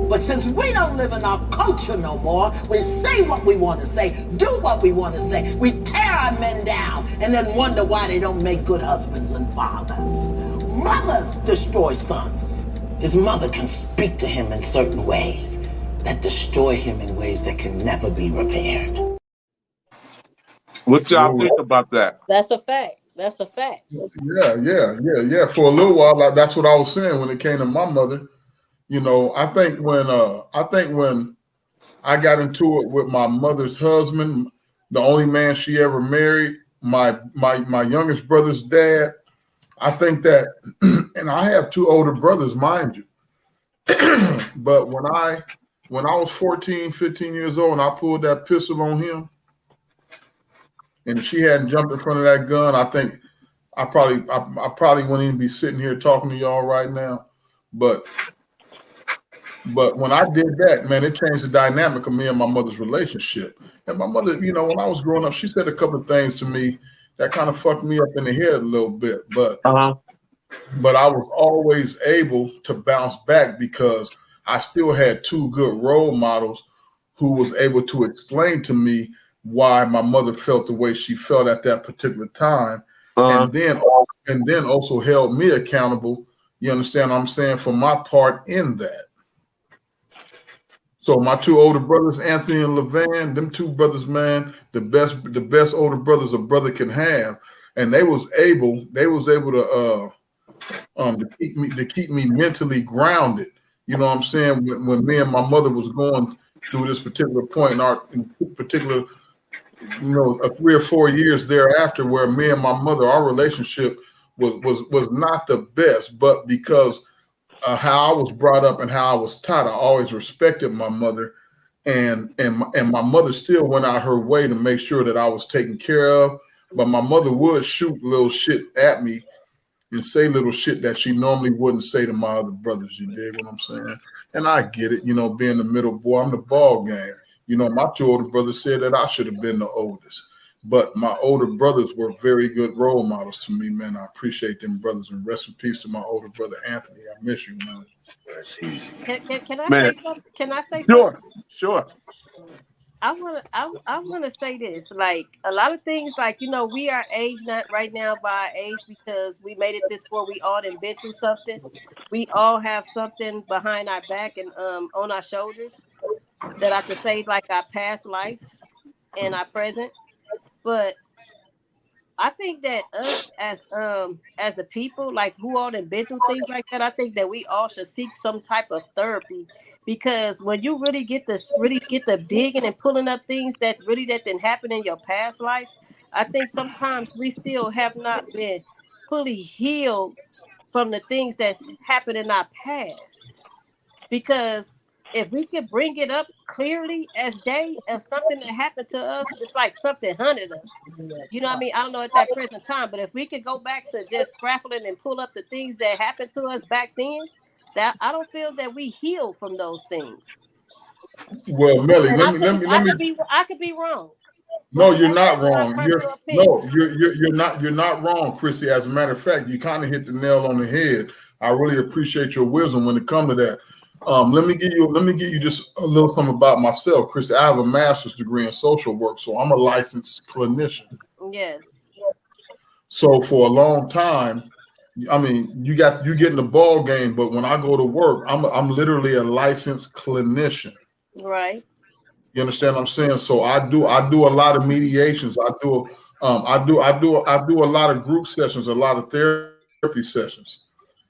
But since we don't live in our culture no more, we say what we want to say, do what we want to say. We tear our men down and then wonder why they don't make good husbands and fathers. Mothers destroy sons. His mother can speak to him in certain ways that destroy him in ways that can never be repaired. What y'all think about that? That's a fact. That's a fact. Yeah. For a little while, that's what I was saying when it came to my mother. You know, I think when I got into it with my mother's husband, the only man she ever married, my youngest brother's dad, I think that, and I have two older brothers, mind you. But when I was 14, 15 years old and I pulled that pistol on him, and if she hadn't jumped in front of that gun, I think I probably wouldn't even be sitting here talking to y'all right now. But when I did that, man, it changed the dynamic of me and my mother's relationship. And my mother, you know, when I was growing up, she said a couple of things to me that kind of fucked me up in the head a little bit. But I was always able to bounce back because I still had two good role models who was able to explain to me why my mother felt the way she felt at that particular time. And then also held me accountable, you understand what I'm saying, for my part in that. So my two older brothers, Anthony and Levan, them two brothers, man, the best older brothers a brother can have, and they was able to keep me mentally grounded. You know what I'm saying? When me and my mother was going through this particular point in particular, you know, 3 or 4 years thereafter, where me and my mother, our relationship was not the best, but because how I was brought up and how I was taught, I always respected my mother, and my mother still went out her way to make sure that I was taken care of. But my mother would shoot little shit at me, and say little shit that she normally wouldn't say to my other brothers. You dig what I'm saying? And I get it, you know, being the middle boy, I'm the ball game. You know, my two older brothers said that I should have been the oldest. But my older brothers were very good role models to me, man. I appreciate them brothers, and rest in peace to my older brother Anthony. I miss you, man. That's easy. Can I Man, say something? Can I say something? sure. I wanna say this. Like a lot of things, like we are aged not right now by our age because we made it this far. We all done been through something. We all have something behind our back and on our shoulders that I could say like our past life and our present. But I think that us as the people, like who all have been through things like that, I think that we all should seek some type of therapy because when you really get the digging and pulling up things that didn't happen in your past life, I think sometimes we still have not been fully healed from the things that's happened in our past. Because if we could bring it up clearly as day of something that happened to us, it's like something hunted us. You know what I mean? I don't know at that present time, but if we could go back to just scrapping and pull up the things that happened to us back then, that I don't feel that we heal from those things. Well, Melly, And let me. I could be wrong, No, but you're not that's my wrong. personal opinion. You're not wrong, Chrissy. As a matter of fact, you kind of hit the nail on the head. I really appreciate your wisdom when it comes to that. Let me give you just a little something about myself, Chrissy. I have a master's degree in social work, so I'm a licensed clinician. Yes. So for a long time, I mean, you get in the ball game, but when I go to work, I'm literally a licensed clinician. Right. You understand what I'm saying? So I do a lot of mediations. I do a lot of group sessions, a lot of therapy sessions,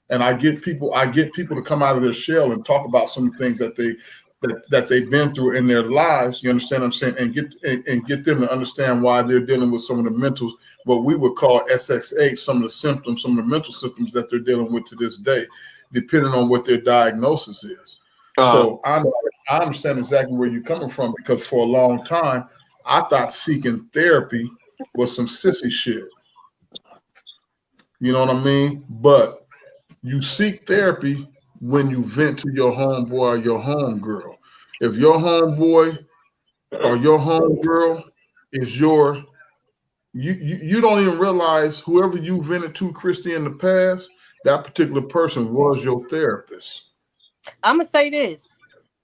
and I get people to come out of their shell and talk about some things that they've been through in their lives. You understand what I'm saying? And get them to understand why they're dealing with some of the mentals, what we would call SXH, some of the symptoms, some of the mental symptoms that they're dealing with to this day, depending on what their diagnosis is. So I understand exactly where you're coming from because for a long time, I thought seeking therapy was some sissy shit. You know what I mean? But you seek therapy when you vent to your homeboy or your homegirl. If your homeboy or your homegirl is you don't even realize whoever you vented to, Christy, in the past, that particular person was your therapist. I'm gonna say this.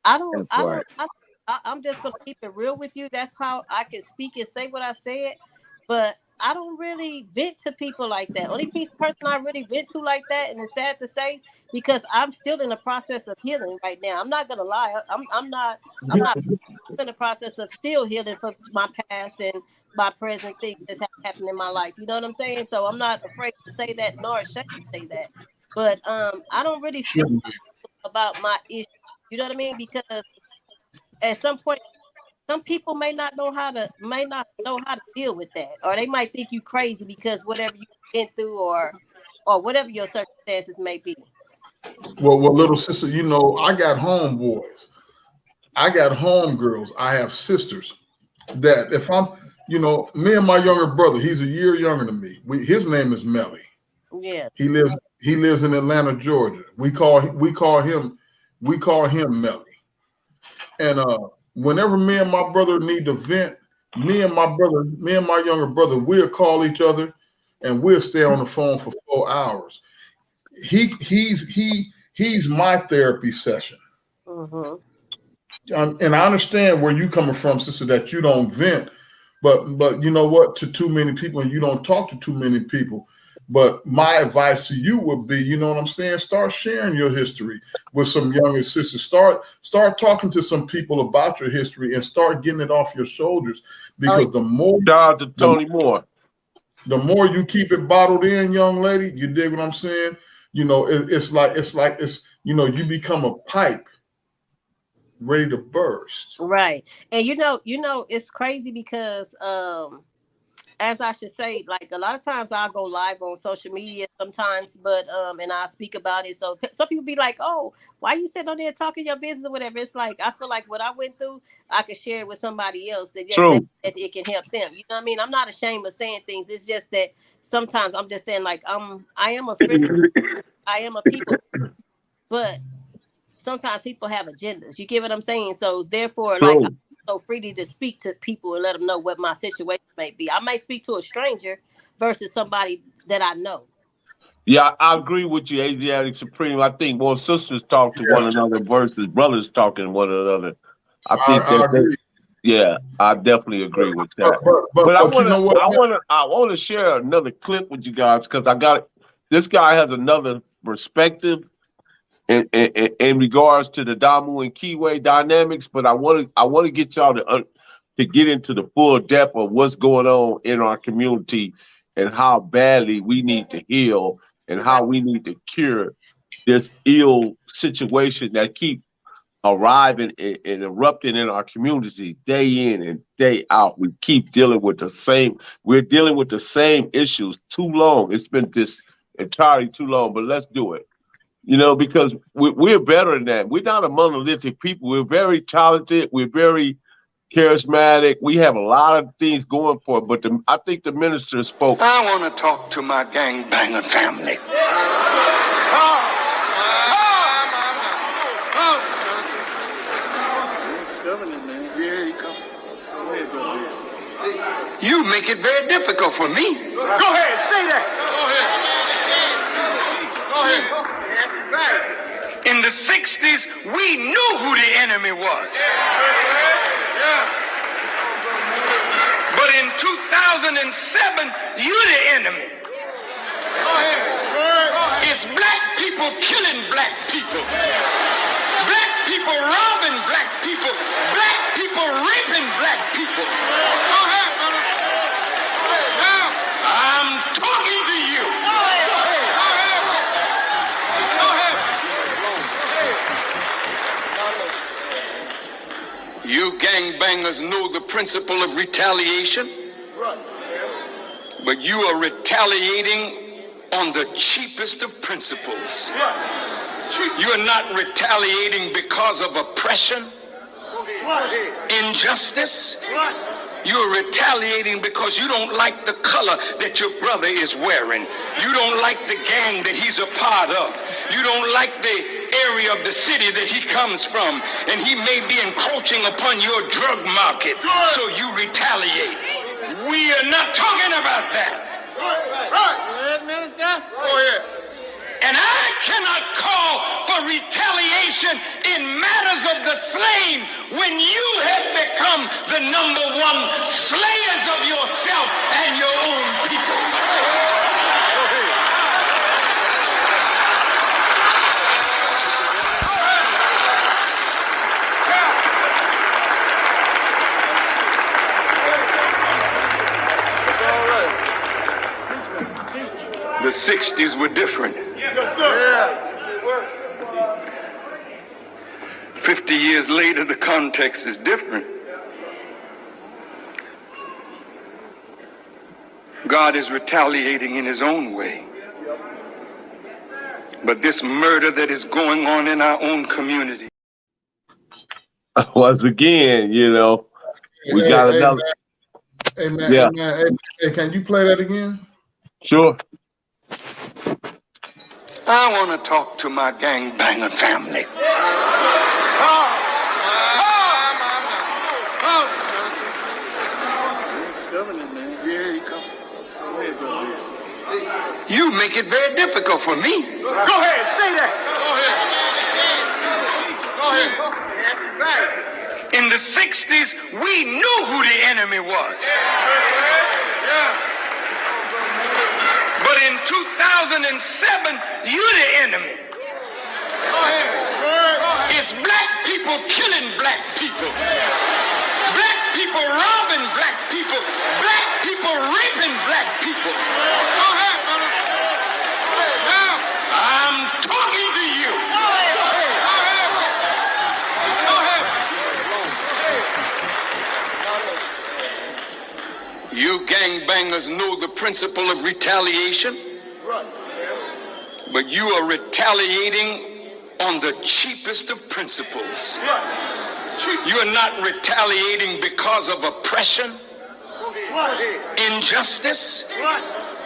I don't. That's I right. don't. I'm just gonna keep it real with you. That's how I can speak and say what I said. But I don't really vent to people like that. Only person I really vent to like that, and it's sad to say because I'm still in the process of healing right now. I'm not gonna lie. I'm not. I'm not in the process of still healing from my past and my present things that's happened in my life. You know what I'm saying? So I'm not afraid to say that nor ashamed to say that. But I don't really speak Shouldn't be. about my issue. You know what I mean? Because at some point, some people may not know how to deal with that, or they might think you crazy because whatever you've been through, or whatever your circumstances may be. Well, little sister, I got homeboys. I got homegirls. I have sisters that if me and my younger brother, he's a year younger than me. His name is Melly. Yeah. He lives in Atlanta, Georgia. We call him Melly. And whenever me and my brother need to vent, me and my younger brother, we'll call each other and we'll stay on the phone for 4 hours. He's my therapy session. Mm-hmm. And I understand where you coming from, sister, that you don't vent, but you know what, to too many people, and you don't talk to too many people. But my advice to you would be, you know what I'm saying, start sharing your history with some younger sisters. Start talking to some people about your history and start getting it off your shoulders. Because the more Shout out to Tony Moore. the more you keep it bottled in, young lady, you dig what I'm saying? It's like you become a pipe ready to burst. Right. And it's crazy because as I should say, like a lot of times I'll go live on social media sometimes, but and I speak about it. So some people be like, "Oh, why you sitting on there talking your business or whatever?" It's like I feel like what I went through, I could share it with somebody else that True. it can help them. You know what I mean? I'm not ashamed of saying things. It's just that sometimes I'm just saying like I am a friend, I am a people, but sometimes people have agendas. You get what I'm saying? So therefore, like I'm True. so free to speak to people and let them know what my situation may be. I might speak to a stranger versus somebody that I know. Yeah, I agree with you, Asiatic Supreme. I think more sisters talk to one Yeah, another versus brothers talking to one another. I think I that agree. yeah, I definitely agree with that. But But you know what? I wanna share another clip with you guys because I got this guy has another perspective in regards to the Damu and Kiwi dynamics. But I want to get y'all to get into the full depth of what's going on in our community and how badly we need to heal and how we need to cure this ill situation that keep arriving and erupting in our community day in and day out. We keep dealing with we're dealing with the same issues too long. It's been this entirely too long, but let's do it. Because we're better than that. We're not a monolithic people. We're very talented. We're very charismatic. We have a lot of things going for it. But I think the minister spoke. I want to talk to my gangbanger family. You make it very difficult for me. Go ahead, say that. Go ahead. In the 60s, we knew who the enemy was. But in 2007, you're the enemy. It's black people killing black people. Black people robbing black people. Black people raping black people. I'm talking to you. You gangbangers know the principle of retaliation, but you are retaliating on the cheapest of principles. You're not retaliating because of oppression, injustice. You're retaliating because you don't like the color that your brother is wearing. You don't like the gang that he's a part of. You don't like the area of the city that he comes from. And he may be encroaching upon your drug market. So you retaliate. We are not talking about that. And I cannot call for retaliation in matters of the slain when you have become the #1 slayers of yourself and your own people. The 60s were different. Yes, sir. 50 years later, the context is different. God is retaliating in his own way. But this murder that is going on in our own community. Once again, we got another. Hey, man. Yeah. Hey, man. Hey, can you play that again? Sure. I want to talk to my gangbanger family. You make it very difficult for me. Go ahead, say that. Go ahead. In the 60s, we knew who the enemy was. But in 2007, you're the enemy. It's black people killing black people. Black people robbing black people. Black people raping black people. I'm talking to you. You gangbangers know the principle of retaliation, but you are retaliating on the cheapest of principles. You are not retaliating because of oppression, injustice.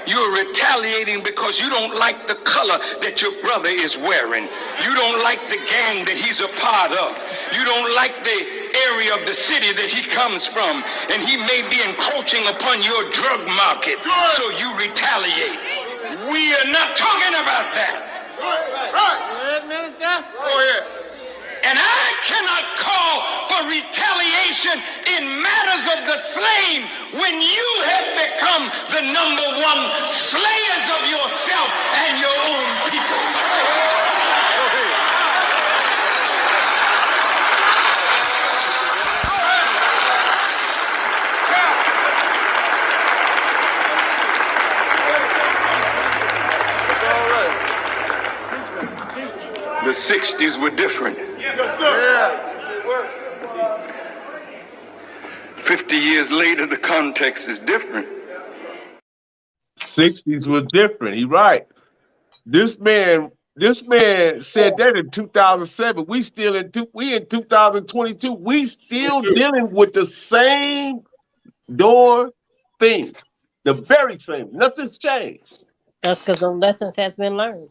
You're retaliating because you don't like the color that your brother is wearing. You don't like the gang that he's a part of. You don't like the area of the city that he comes from. And he may be encroaching upon your drug market. So you retaliate. We are not talking about that. And I cannot call for retaliation in matters of the slain when you have become the #1 slayers of yourself and your own people. The 60s were different. Yes, sir. 50 years later, the context is different. 60s was different. He right. This man said that in 2007. We in 2022. We still dealing with the same door thing. The very same. Nothing's changed. That's because the lessons has been learned.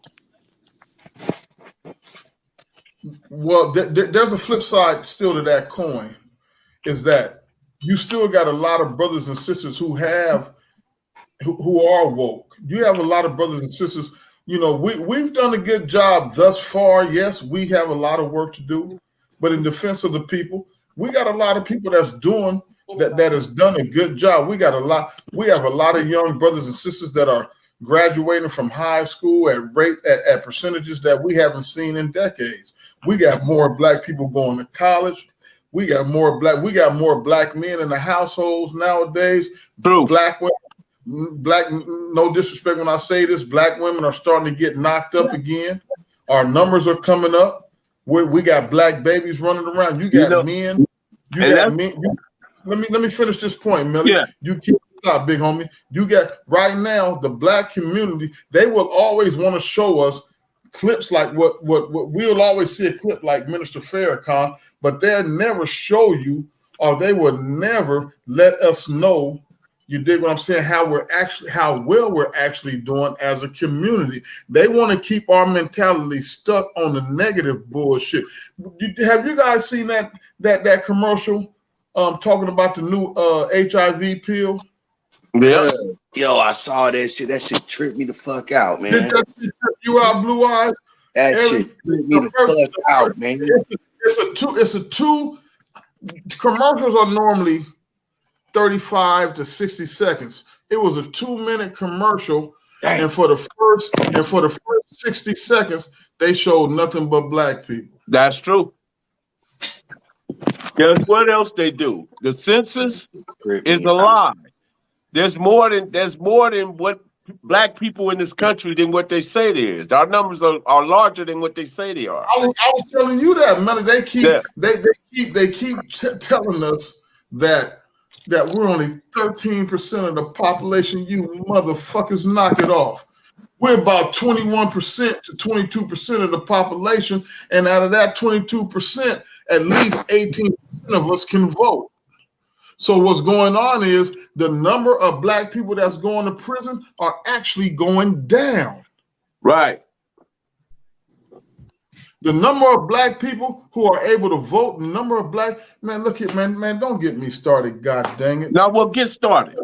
Well, there's a flip side still to that coin, is that you still got a lot of brothers and sisters who are woke. You have a lot of brothers and sisters. You know, we've done a good job thus far. Yes, we have a lot of work to do, but in defense of the people, we got a lot of people that's doing that has done a good job. We have a lot of young brothers and sisters that are graduating from high school at percentages that we haven't seen in decades. We got more black people going to college. We got more black men in the households nowadays. True. Black women, no disrespect when I say this, black women are starting to get knocked up again. Our numbers are coming up. We got black babies running around. You got men. Let me finish this point, Millie. Yeah. You keep stop, big homie. You got right now the black community. They will always want to show us clips like what we'll always see a clip like Minister Farrakhan, but they'll never show you, or they will never let us know. You dig what I'm saying? How well we're actually doing as a community. They want to keep our mentality stuck on the negative bullshit. Have you guys seen that commercial talking about the new HIV pill? Yeah. Yo, I saw that shit. That shit tripped me the fuck out, man. Did that shit trip you out, Blue Eyes? That shit tripped me the fuck out, man. It's a two commercials are normally 35 to 60 seconds. It was a 2-minute commercial, and for the first 60 seconds, they showed nothing but black people. That's true. Guess what else they do? The census is a lie. There's more than what black people in this country than what they say there is. Our numbers are larger than what they say they are. I was telling you that, man. They keep telling us that we're only 13% of the population. You motherfuckers, knock it off. We're about 21% to 22% of the population, and out of that 22%, at least 18% of us can vote. So what's going on is the number of black people that's going to prison are actually going down. Right. The number of black people who are able to vote, the number of black look at man, don't get me started, god dang it. Now we'll get started.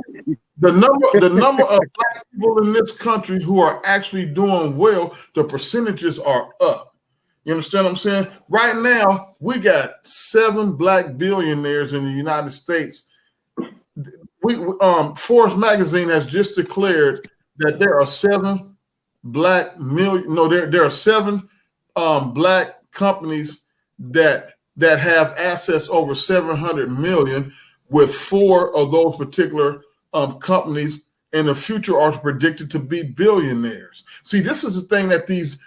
The number of black people in this country who are actually doing well, the percentages are up. You understand what I'm saying? Right now, we got 7 black billionaires in the United States. Forbes magazine has just declared that there are 7 there are 7 black companies that have assets over 700 million, with 4 of those particular companies in the future are predicted to be billionaires. See, this is the thing that these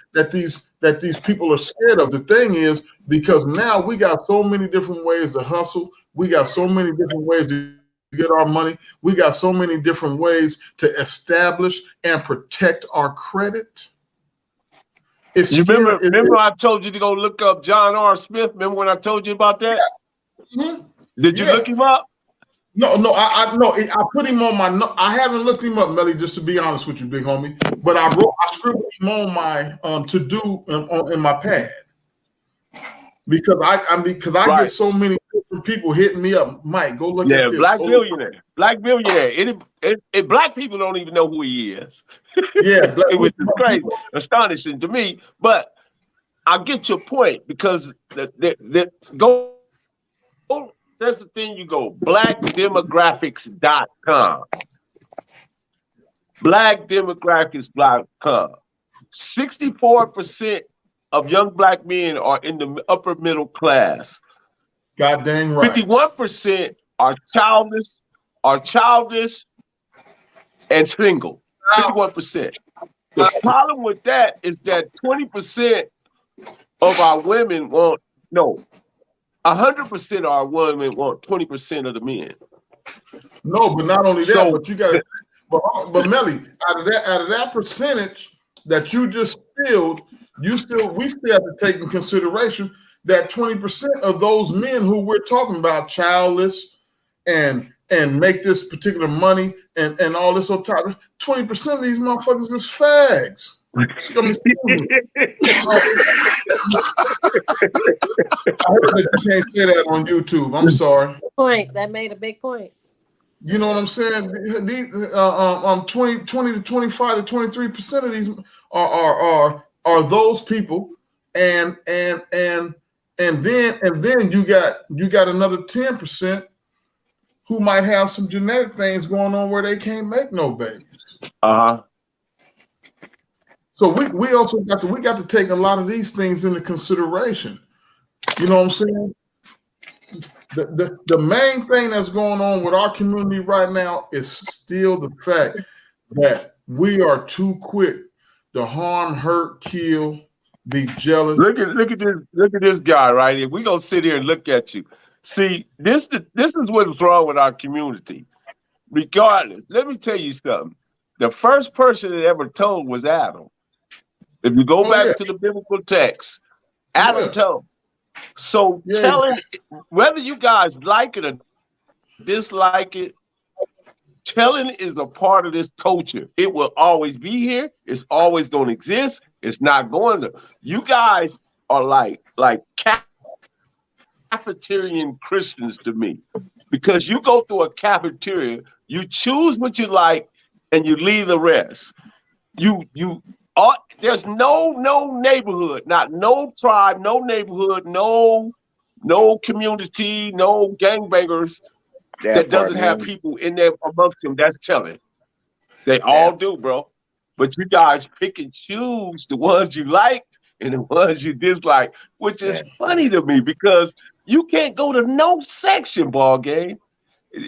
people are scared of. The thing is, because now we got so many different ways to hustle, we got so many different ways to get our money. We got so many different ways to establish and protect our credit. You remember I told you to go look up John R. Smith? Remember when I told you about that? Yeah. Mm-hmm. Did you look him up? No, I put him on my. I haven't looked him up, Melly. Just to be honest with you, big homie. But I scribbled him on my to do in my pad because I get so many different people hitting me up. Mike, go look at this. Black billionaire. Black people don't even know who he is. Yeah, it was crazy, astonishing to me. But I get your point because that's the thing. You go blackdemographics.com. Blackdemographics.com. 64% of young black men are in the upper middle class. God dang right. 51% are childish and single. 51%. The problem with that is that 20% of our women 100% of our women want 20% of the men. No, but not only that, but you got to. But Melly, out of that percentage that you just spilled, we still have to take in consideration that 20% of those men who we're talking about, childless and make this particular money and all this other type, 20% of these motherfuckers is fags. I heard that you can't say that on YouTube. I'm sorry. Point. That made a big point. You know what I'm saying? These 20 to 25 to 23% of these are those people, and then you got another 10% who might have some genetic things going on where they can't make no babies. So we also got to take a lot of these things into consideration. You know what I'm saying? The main thing that's going on with our community right now is still the fact that we are too quick to harm, hurt, kill, be jealous. Look at this guy right here. We're gonna sit here and look at you. See, this is what's wrong with our community. Regardless, let me tell you something. The first person that ever told was Adam. If you go back to the biblical text, Adam told. So telling, whether you guys like it or dislike it, telling is a part of this culture. It will always be here. It's always going to exist. It's not going to. You guys are like cafeterian Christians to me, because you go through a cafeteria, you choose what you like, and you leave the rest. There's no neighborhood, no tribe, no neighborhood, no community, no gangbangers that doesn't have people in there amongst them that's telling. They all do, bro. But you guys pick and choose the ones you like and the ones you dislike, which is funny to me because you can't go to no section ball game.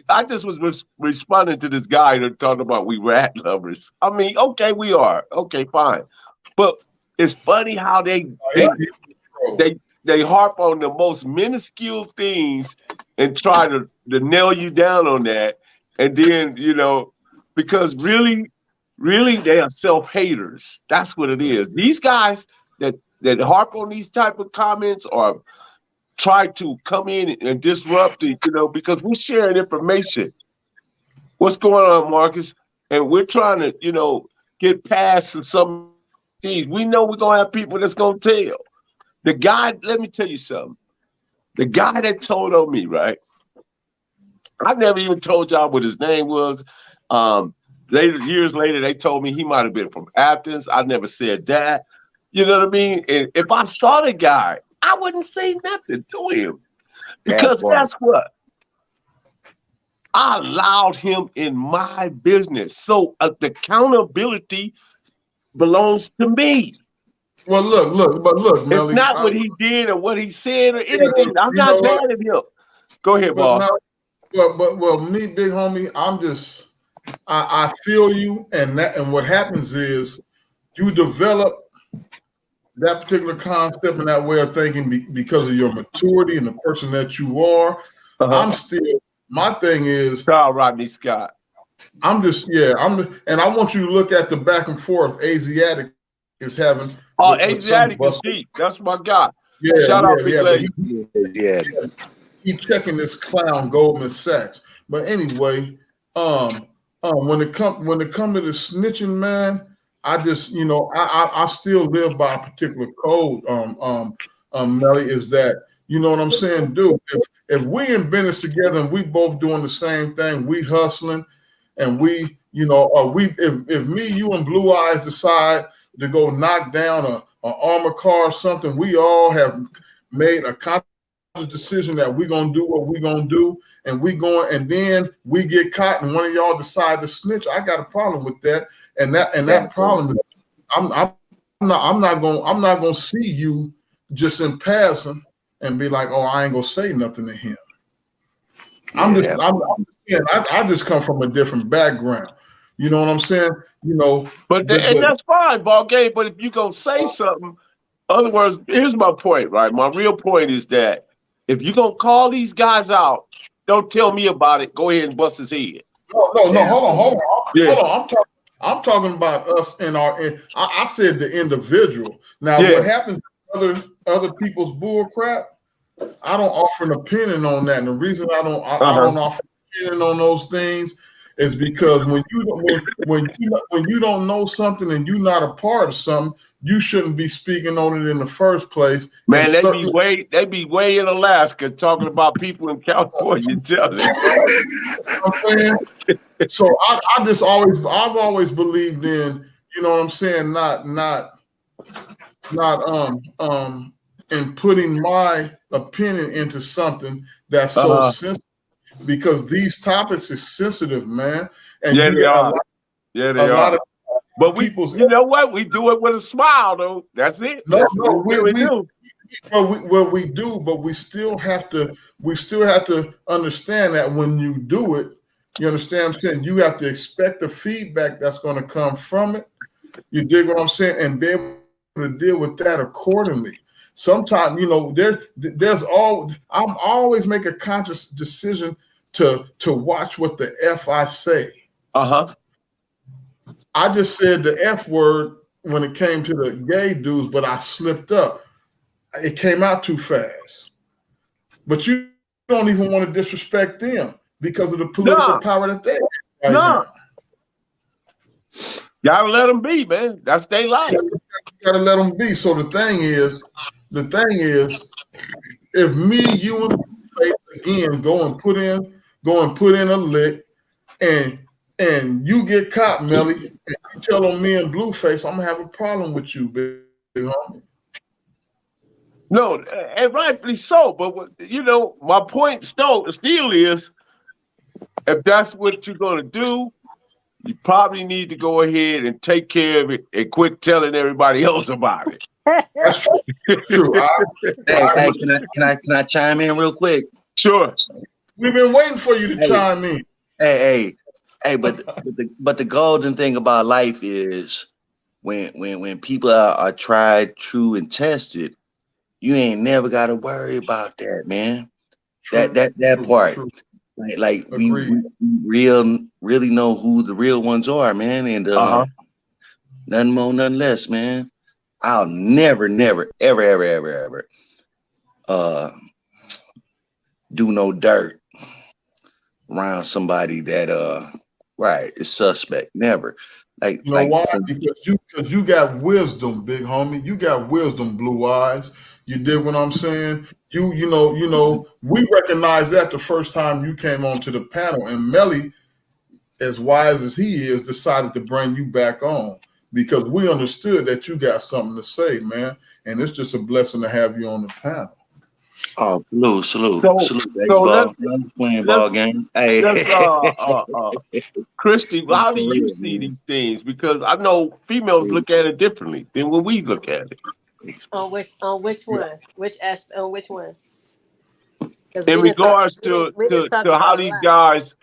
I just was responding to this guy that talked about we rat lovers. I mean, okay, we are. Okay, fine. But it's funny how they harp on the most minuscule things and try to nail you down on that. And then, because really they are self-haters. That's what it is. These guys that harp on these type of comments or try to come in and disrupt it, because we're sharing information. What's going on, Marcus? And we're trying to, get past some things. We know we're going to have people that's going to tell. The guy, let me tell you something. The guy that told on me, right? I never even told y'all what his name was. Years later, they told me he might have been from Athens. I never said that. You know what I mean? And if I saw the guy, I wouldn't say nothing to him. Because guess what? I allowed him in my business. So the accountability belongs to me. Well, look, Melly, it's not what he did or what he said or anything. I'm not mad at him. Go ahead, Bob. Well, me, big homie, I feel you, and what happens is you develop that particular concept and that way of thinking because of your maturity and the person that you are. I'm still My thing is, Rodney Scott. and I want you to look at the back and forth Asiatic is having. Asiatic is deep. That's my guy. Yeah, Shout out Big Lady. He checking this clown Goldman Sachs. But anyway, when it come to the snitching, man, I just I still live by a particular code. Melly, is that you know what I'm saying, dude? If we in business together and we both doing the same thing, we hustling, and we if me, you, and Blue Eyes decide to go knock down a armored car or something, we all have made a conscious decision that we're gonna do what we're gonna do, and then we get caught and one of y'all decide to snitch. I got a problem with that, and that problem is I'm not gonna see you just in passing and be like, oh, I ain't gonna say nothing to him. I just come from a different background. You know what I'm saying? But that's fine, ball game. But if you gonna say something, other words, here's my point, right? My real point is that if you gonna call these guys out, don't tell me about it. Go ahead and bust his head. No, hold on. Yeah. Hold on. I'm talking about us and I said the individual. Now, what happens to other people's bull crap? I don't offer an opinion on that. And the reason I don't offer an opinion on those things is because when you don't know something and you're not a part of something, you shouldn't be speaking on it in the first place. Man, they be way in Alaska talking about people in California. Telling So I've always believed in, you know what I'm saying, not in putting my opinion into something that's so sensitive, because these topics is sensitive, man. And they are. But you know what? We do it with a smile, though. That's it. We do. But we still have to understand that when you do it, you understand what I'm saying? You have to expect the feedback that's going to come from it. You dig what I'm saying? And be able to deal with that accordingly. Sometimes, I'm always make a conscious decision to watch what the F I say. I just said the F word when it came to the gay dudes, but I slipped up. It came out too fast. But you don't even want to disrespect them because of the political power that they have. Gotta let them be, man. That's their life. You gotta let them be. So the thing is, if me, you, and Face again go and put in a lick, and you get caught, Melly, and you tell on me and Blueface, I'm gonna have a problem with you, big homie. No, and rightfully so. But my point still is, if that's what you're gonna do, you probably need to go ahead and take care of it and quit telling everybody else about it. That's true. That's true. Hey, can I chime in real quick? Sure. We've been waiting for you to chime in. Hey, but the golden thing about life is when people are tried, true, and tested, you ain't never got to worry about that, man. True, that part. True. Like we really know who the real ones are, man, and nothing more, nothing less, man. I'll never, ever do no dirt around somebody that is suspect. Never. Why? Because you got wisdom, big homie. You got wisdom, Blue Eyes. You did what I'm saying. You know, we recognized that the first time you came onto the panel, and Melly, as wise as he is, decided to bring you back on because we understood that you got something to say, man. And it's just a blessing to have you on the panel. Oh, salute, baseball. I'm playing ball game. Hey, Christy, how do you see these things? Because I know females look at it differently than when we look at it. On which one? Which one? In regards to how these guys,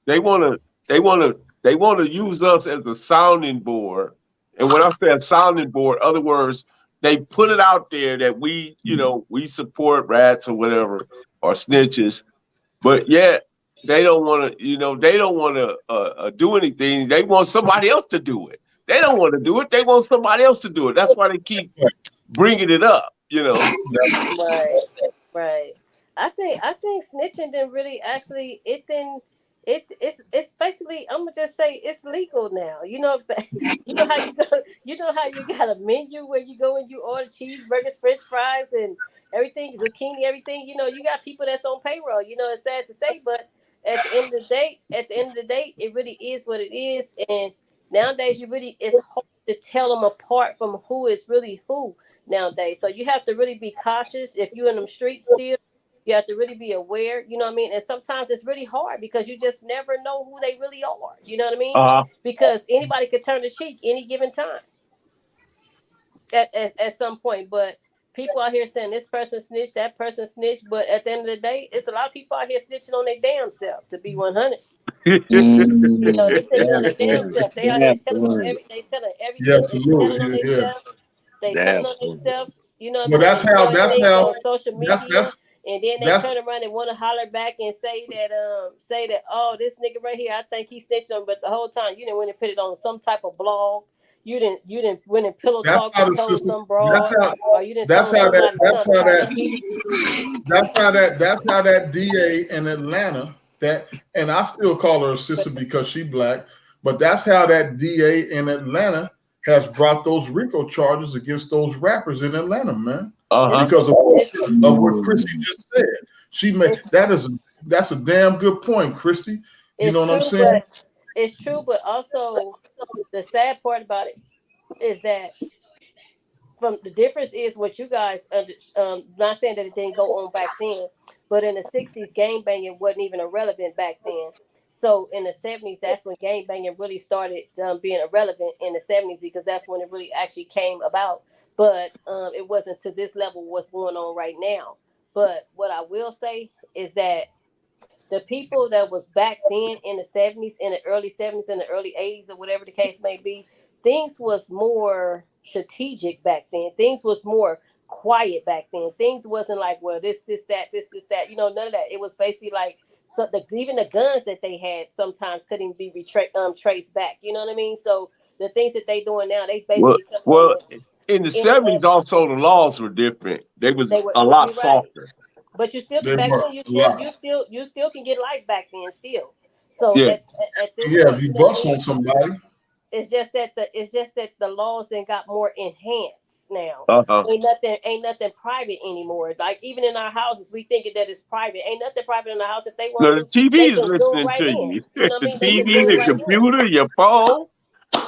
they want to use us as a sounding board. And when I say a sounding board, other words, they put it out there that we support rats or whatever or snitches, but yet they don't want to, they don't want to do anything. They want somebody else to do it. They don't want to do it. They want somebody else to do it. That's why they keep bringing it up. Right. I think snitching didn't really actually it's basically, I'm gonna just say it's legal now. You know how you got a menu where you go and you order cheeseburgers, French fries, and everything, zucchini, everything. You got people that's on payroll. It's sad to say, but at the end of the day, it really is what it is. And nowadays, it's hard to tell them apart from who is really who nowadays. So you have to really be cautious if you're in them streets still. You have to really be aware, you know what I mean? And sometimes it's really hard because you just never know who they really are. You know what I mean? Because anybody could turn the cheek any given time at some point. But people out here saying this person snitched, that person snitched. But at the end of the day, it's a lot of people out here snitching on their damn self, to be 100. They snitching on their damn self. They out here telling everything, telling on themselves. They telling on themselves. You know what I'm saying? That's how on social media. And then they turn around and want to holler back and say that oh, this nigga right here, I think he snitched on, but the whole time you didn't went and put it on some type of blog. You didn't went and pillow talk and told some broad. That's how that DA in Atlanta, and I still call her a sister because she black, but that's how that DA in Atlanta has brought those RICO charges against those rappers in Atlanta, man. Because of what Christy just said. She made that's a damn good point, Christy. You know what I'm saying? It's true, but also the sad part about it is that from the difference is what you guys not saying that it didn't go on back then, but in the 60s, gang banging wasn't even irrelevant back then. So in the 70s, that's when gang banging really started being irrelevant in the 70s, because that's when it really actually came about. But it wasn't to this level what's going on right now. But what I will say is that the people that was back then in the 70s, in the early 70s, in the early 80s, or whatever the case may be, things was more strategic back then. Things was more quiet back then. Things wasn't like, well, this, that. None of that. It was basically like, even the guns that they had sometimes couldn't be traced back. You know what I mean? So the things that they doing now, they basically in the 70s, also the laws were different. They was a lot softer. But you still back then, you still can get life back then still. So at this point, if you bust on somebody, it's just that the laws then got more enhanced now. Ain't nothing private anymore. Like even in our houses, we thinking that it's private. Ain't nothing private in the house. If they want to, the TV is listening to you. You know what I mean? The TV, the computer, your phone.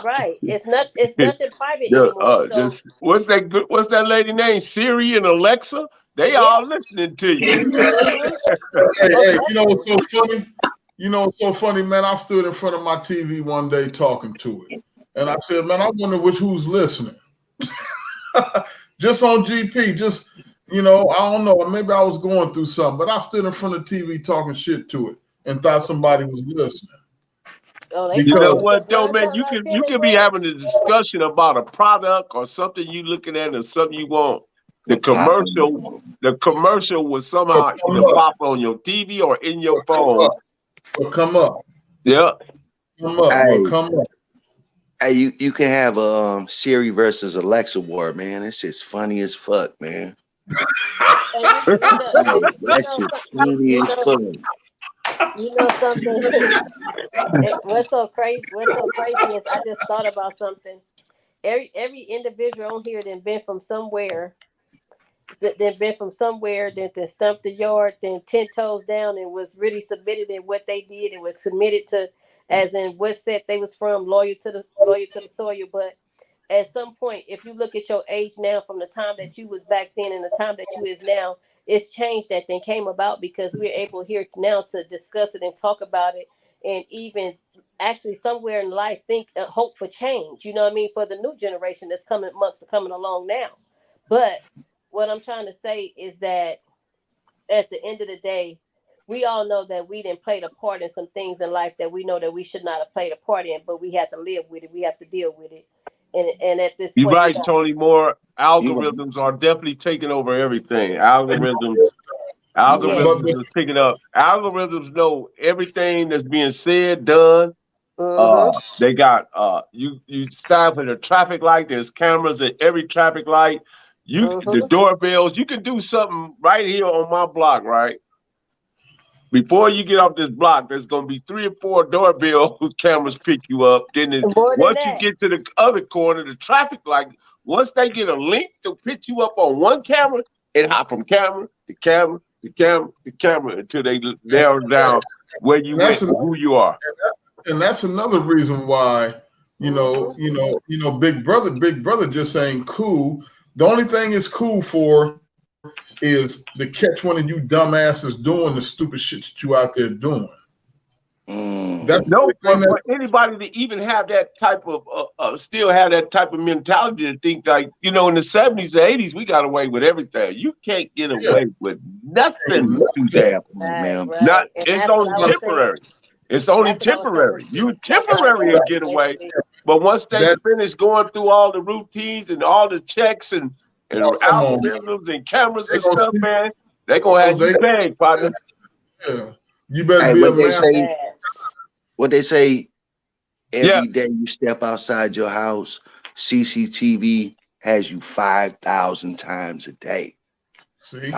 Right. It's nothing private anymore. So what's that lady named Siri and Alexa? They all listening to you. Hey, you know what's so funny? You know what's so funny, man? I stood in front of my TV one day talking to it, and I said, "Man, I wonder who's listening." Just on GP, just I don't know. Maybe I was going through something, but I stood in front of TV talking shit to it and thought somebody was listening. You know what, though, man? You can be having a discussion about a product or something you looking at or something you want. The commercial will somehow either pop on your TV or in your phone. Will come up. Yeah. Come up. Hey, you can have a Siri versus Alexa war, man. It's just funny as fuck, man. That's just funny as fuck. You know something? What's so crazy is I just thought about something. Every individual on here that been from somewhere, then stumped the yard, then 10 toes down, and was really submitted in what they did and was submitted to, as in what set they was from, loyal to the soil. But at some point, if you look at your age now from the time that you was back then and the time that you is now, it's changed that then came about because we're able here now to discuss it and talk about it, and even actually somewhere in life hope for change. You know what I mean? For the new generation that's coming along now. But what I'm trying to say is that at the end of the day, we all know that we didn't play a part in some things in life that we know that we should not have played a part in, but we have to live with it. We have to deal with it. And at this point, you're right, Tony Moore. Algorithms are definitely taking over everything. Algorithms Algorithms are picking up. Algorithms know everything that's being said, done. They got you stop at a traffic light. There's cameras at every traffic light. The doorbells. You can do something right here on my block, right? Before you get off this block, there's gonna be 3 or 4 doorbell cameras pick you up. Then once you get to the other corner, the traffic light. Once they get a link to pick you up on one camera, it hop from camera to camera to camera to camera until they narrow down where you went and who you are. And that's another reason why, Big Brother just ain't cool. The only thing it's cool for is to catch one of you dumbasses doing the stupid shit that you out there doing. That's for anybody to even have that type of still have that type of mentality to think like, in the 70s and 80s, we got away with everything. You can't get away with nothing today. Not it's only temporary. It's only temporary. You temporary will get away. But once they finish going through all the routines and all the checks and algorithms and cameras and stuff, man, they're gonna have you bang, partner. Yeah. You better be what they say every day you step outside your house, CCTV has you 5,000 times a day. See?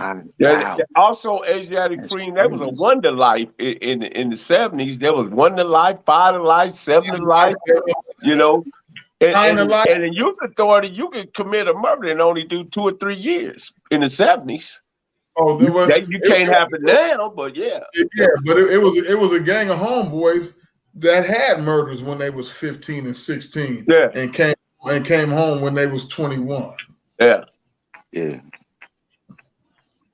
Also, Asiatic Cream, that was a Wonder Life in the 70s. There was Wonder Life, 5 to Life, 7 to Life, And in youth authority, you could commit a murder and only do 2 or 3 years in the 70s. Oh, you can't happen now, but yeah. Yeah, but it was a gang of homeboys that had murders when they was 15 and 16, and came home when they was 21. Yeah. Yeah.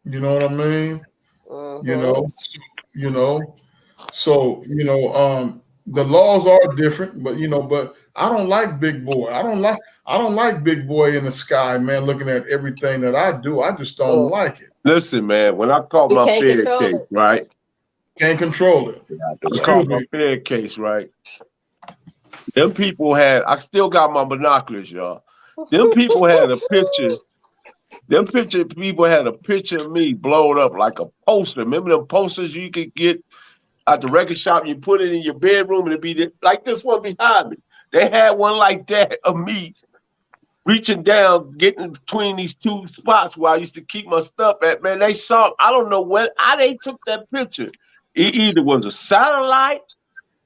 You know what I mean? So the laws are different, but I don't like Big Boy. I don't like Big Boy in the sky, man, looking at everything that I do. I just don't like it. Listen, man, when I caught my Fed case, right? Can't control it. I caught my Fed case, right? Them people I still got my binoculars, y'all. Them people had a picture. People had a picture of me blown up like a poster. Remember them posters you could get at the record shop? You put it in your bedroom and it'd be like this one behind me. They had one like that of me reaching down, getting between these 2 spots where I used to keep my stuff at. Man, they saw, I don't know how they took that picture. It either was a satellite,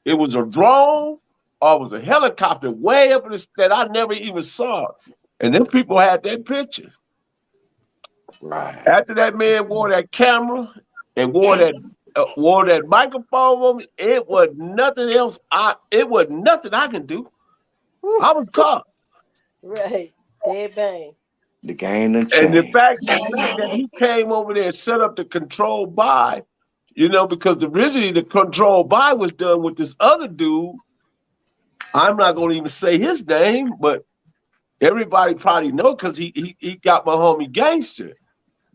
it was a drone, or it was a helicopter way up in the that I never even saw. And them people had that picture. Right. After that man wore that camera and wore that microphone on me, it was nothing else. It was nothing I can do. I was caught. Right. Dead bang. The game done changed. And the fact that he came over there and set up the control buy, because originally the control buy was done with this other dude. I'm not going to even say his name, but everybody probably know because he got my homie Gangster.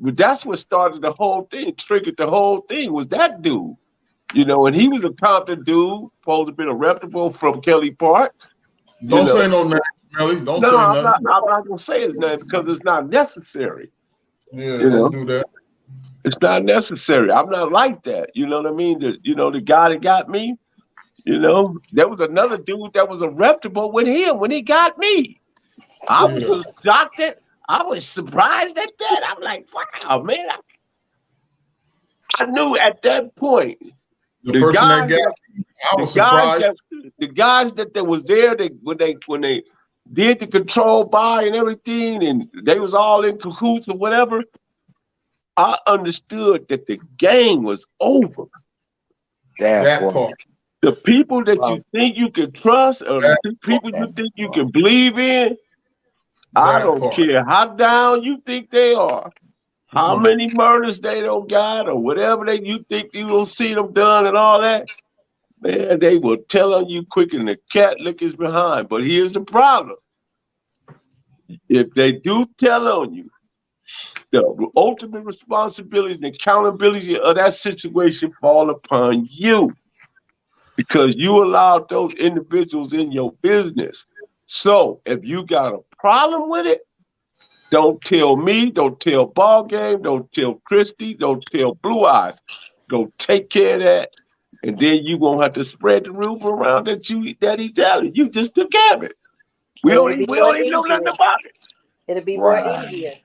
But that's what started the whole thing, triggered the whole thing, was that dude. And he was a Compton dude, supposed to be a reputable from Kelly Park. Don't say no name, Melly. Don't say nothing. I'm not going to say his name because it's not necessary. Yeah, don't do that. It's not necessary. I'm not like that. You know what I mean? The guy that got me, there was another dude that was a reputable with him when he got me. I was so shocked I was surprised at that. I'm like, wow, man. I knew at that point the guys that was there, when they did the control buy and everything, and they was all in cahoots or whatever, I understood that the game was over. That part. The people that you think you can trust, or the people you think you can believe in, I don't care how down you think they are, how many murders they don't got, or whatever you think you don't see them done and all that. Man, they will tell on you quicker than the cat lick his behind. But here's the problem. If they do tell on you, the ultimate responsibility and accountability of that situation fall upon you, because you allowed those individuals in your business. So if you got a problem with it, Don't tell me, don't tell Ball Game, don't tell Christy, don't tell Blue Eyes. Go take care of that. And then you won't have to spread the rumor around that he's telling. You just took care of it. We don't even know nothing about it. It'll be more easier.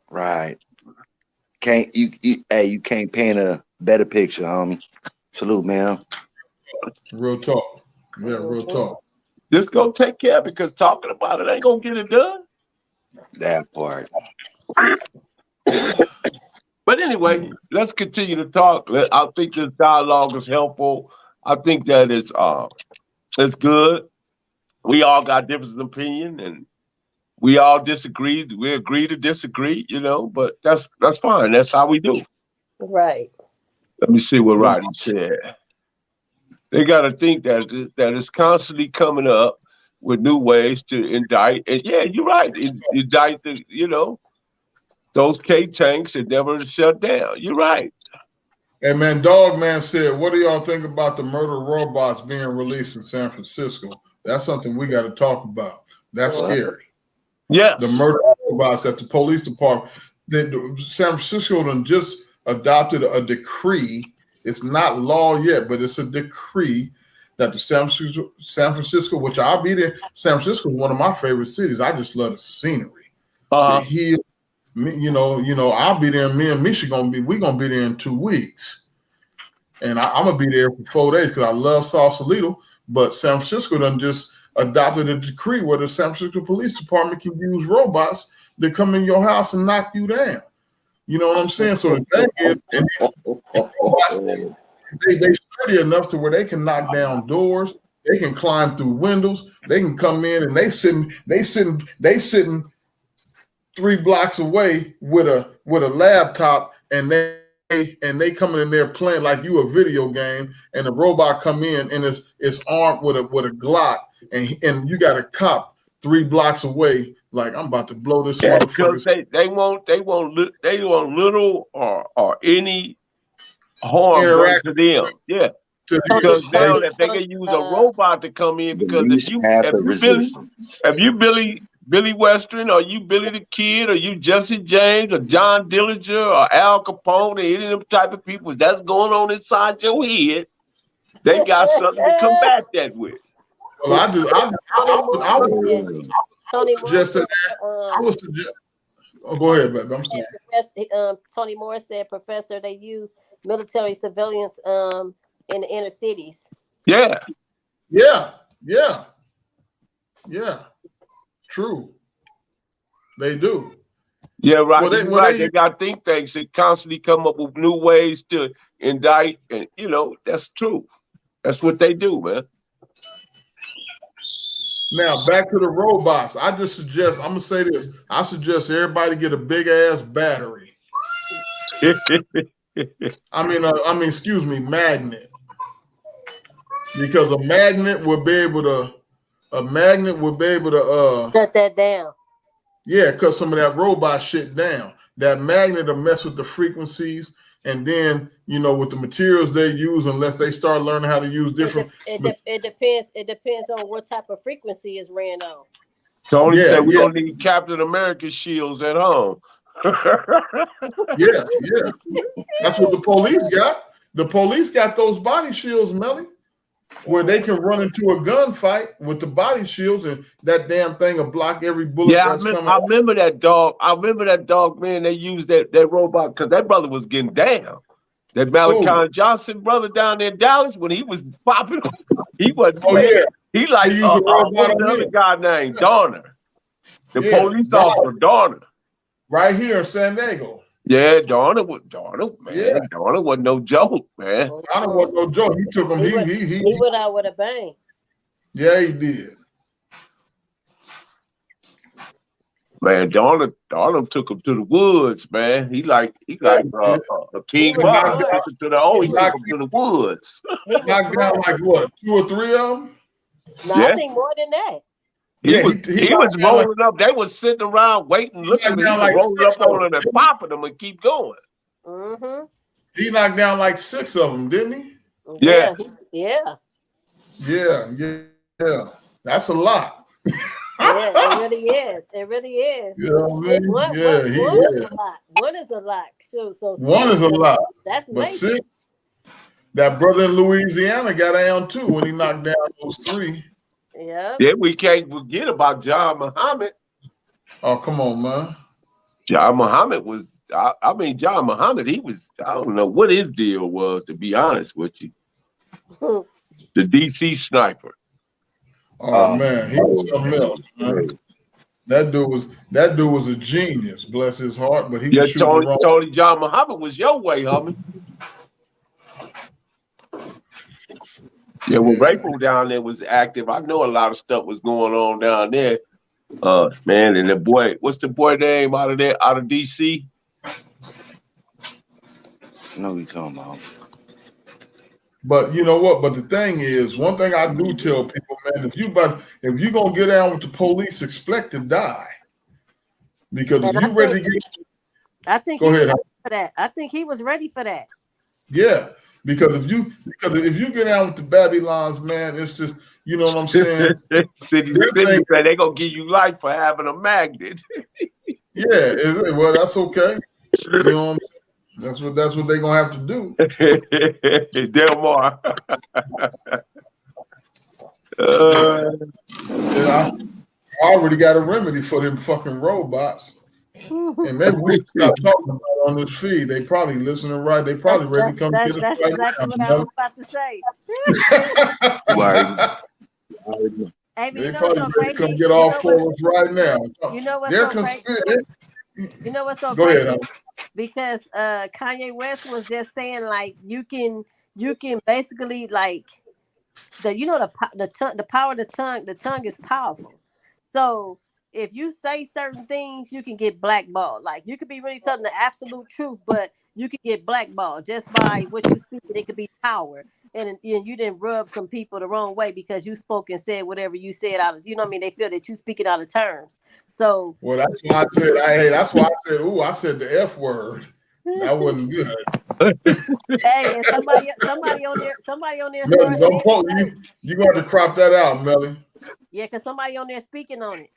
Right. You can't paint a better picture, homie. Salute, man. Real talk. Yeah, real talk. Just go take care of it, because talking about it ain't gonna get it done. That part. But anyway, let's continue to talk. I think this dialogue is helpful. I think that it's good. We all got different opinion, and we all disagree. We agree to disagree, but that's fine. That's how we do. Right. Let me see what Rodney said. They got to think that it's constantly coming up with new ways to indict. And yeah, you're right. Indict those K-tanks and never shut down. You're right. Hey man, Dogman said, what do y'all think about the murder robots being released in San Francisco? That's something we got to talk about. That's scary. Yeah. The murder robots at the police department. San Francisco done just adopted a decree. It's not law yet, but it's a decree that the San Francisco, which I'll be there. San Francisco is one of my favorite cities. I just love the scenery. The hill, I'll be there. Me and Misha we're gonna be there in 2 weeks, and I'm gonna be there for 4 days because I love Sausalito. But San Francisco done just adopted a decree where the San Francisco Police Department can use robots that come in your house and knock you down. You know what I'm saying? So the thing is, they sturdy enough to where they can knock down doors, they can climb through windows, they can come in and they sitting 3 blocks away with a laptop, and they coming in there playing like you a video game, and the robot come in and it's armed with a Glock, and you got a cop 3 blocks away. Like, I'm about to blow this motherfucker. Because they want little or any harm done to them. Yeah. Because now if they can use a robot to come in, because if you Billy Western, or you Billy the Kid, or you Jesse James, or John Dillinger, or Al Capone, or any of them type of people that's going on inside your head, they got something to combat that with. Well, I would suggest. Oh, go ahead, baby. I'm sorry. Tony Moore said, Professor, they use military surveillance in the inner cities. Yeah. True. They do. Yeah, right. They got think tanks that constantly come up with new ways to indict, and that's true. That's what they do, man. Now back to the robots. I'm gonna say this. I suggest everybody get a big ass battery. Excuse me, magnet. Because a magnet would be able to shut that down. Yeah, cut some of that robot shit down. That magnet will mess with the frequencies, and then with the materials they use, unless they start learning how to use different. It depends. It depends on what type of frequency is ran on. Tony said we don't need Captain America shields at home. Yeah. That's what the police got. The police got those body shields, Melly, where they can run into a gunfight with the body shields, and that damn thing will block every bullet that's coming. I remember that dog, man. They used that robot because that brother was getting down. That Malachi Johnson brother down there in Dallas, when he was popping, he wasn't. He like what's the other guy named Donner, the police officer Donner, right here in San Diego. Yeah, Donner, man. Yeah. Donner wasn't no joke, man. Donner wasn't no joke. He took him. He went out with a bang. Yeah, he did. Man, Donner took him to the woods, man. He like a king bug. He took him to the woods. Knocked down like what, 2 or 3 of them? No, I think more than that. He was rolling up. They was sitting around waiting, looking at him, rolling up on them and popping them and keep going. Mm-hmm. He knocked down like 6 of them, didn't he? Yeah. Yeah. That's a lot. Yeah, it really is. It really is. You know what I mean? One is a lot. One is a lot. So One is a lot. That's But major. six, that brother in Louisiana got down too when he knocked down those 3. Yeah. Then we can't forget about John Muhammad. Oh, come on, man. John Muhammad was, I mean, John Muhammad, he was, I don't know what his deal was, to be honest with you. The DC sniper. Oh man, he was something else, man. That dude was a genius, bless his heart, but he was shooting wrong. Tony John Muhammad was your way, homie. Yeah, when Rayful down there was active, I know a lot of stuff was going on down there. Man, and the boy, what's the boy name out of DC? I know what you're talking about. But you know what? But the thing is, one thing I do tell people, man, if you're gonna get down with the police, expect to die. Because if you're ready to get, I think go ahead. For that. I think he was ready for that. Yeah, because if you get down with the Babylons, man, it's just, you know what I'm saying. City said they gonna give you life for having a magnet. Yeah, well, that's okay. You know what I'm saying? That's what they're gonna have to do. Delmar. I already got a remedy for them fucking robots. And maybe we should stop talking about it on this feed. They probably listening right. They probably ready to come get us That's right exactly now. what I was about to say. Hey, They probably ready to come get all 4 of us right now. You know what's They're so crazy? You know what's so Go crazy? ahead, because Kanye West was just saying like you can basically like the power of the tongue is powerful. So if you say certain things, you can get blackballed. Like you could be really telling the absolute truth, but you could get blackballed just by what you speak. It could be power, and you didn't rub some people the wrong way because you spoke and said whatever you said out of, you know what I mean? They feel that you speak it out of terms. So well, that's why I said that's why I said, ooh, I said the F word. That wasn't good. Hey, and somebody on there Melly, don't quote you got to crop that out, Melly. Yeah, because somebody on there speaking on it.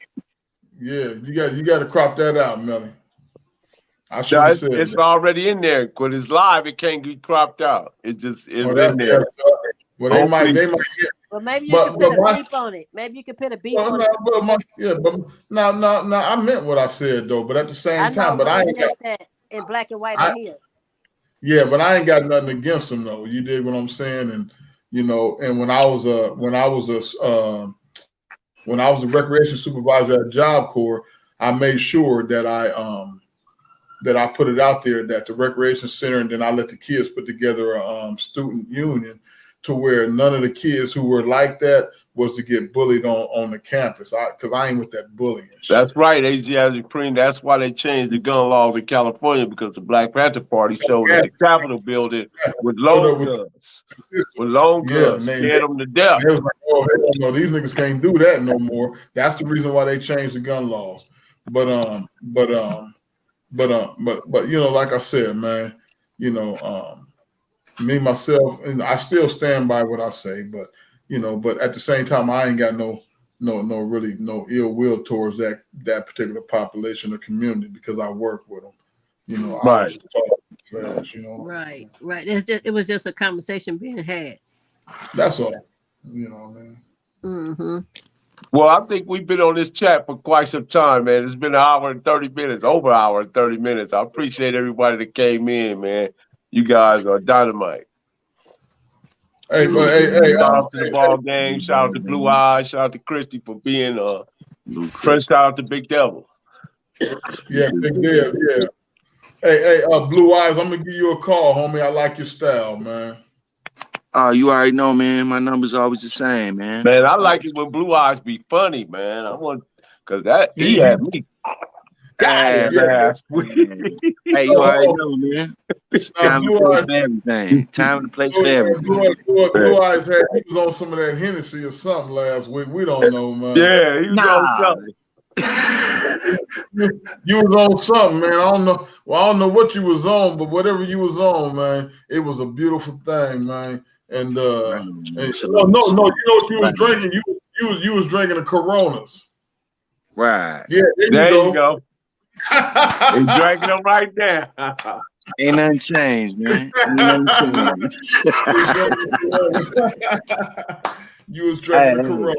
Yeah, you got to crop that out, Melly. I should have said it's already in there. Because it's live, it can't get cropped out. It just is in there. Well, they might get. Well, maybe you could put a beep on it. Maybe you could put a beep on it. But no, I meant what I said though. But at the same time, but I ain't got that in black and white on here. Yeah, but I ain't got nothing against them though. You dig what I'm saying? And you know, and when I was a recreation supervisor at Job Corps, I made sure that I put it out there that the recreation center, and then I let the kids put together a student union to where none of the kids who were like that was to get bullied on the campus. Because I ain't with that bullying shit. That's right, AGI Supreme. That's why they changed the gun laws in California, because the Black Panther Party showed at the Capitol building with long guns. With long guns, scared them to death. They was like, oh, hell no, these niggas can't do that no more. That's the reason why they changed the gun laws. But you know, like I said, man, you know, me myself, and I still stand by what I say, but you know, but at the same time, I ain't got no ill will towards that particular population or community because I work with them. You know, right. Fast, you know, right. It was just a conversation being had. That's all. You know, man. Mm-hmm. Well, I think we've been on this chat for quite some time, man. It's been 1 hour and 30 minutes, over 1 hour and 30 minutes. I appreciate everybody that came in, man. You guys are dynamite. Hey, shout out to the ball game. Shout out to Blue Eyes. Shout out to Christy for being fresh. Shout out to Big Devil. Yeah, Big Devil. Yeah. Hey, Blue Eyes, I'm gonna give you a call, homie. I like your style, man. You already know, man. My number's always the same, man. Man, I like it when Blue Eyes be funny, man. I want, because that he had me. Hey, you already know, man. It's time to play for everything. Time to play for everything. Blue Eyes he was on some of that Hennessy or something last week. We don't know, man. Yeah, he was on something. You was on something, man. I don't know. Well, I don't know what you was on, but whatever you was on, man, it was a beautiful thing, man. And no, you know what you was drinking? You was drinking the Coronas. Right. Yeah, There you you go. He's drinking them right now. Ain't nothing changed, man. Ain't nothing changed. You was drinking a Corona.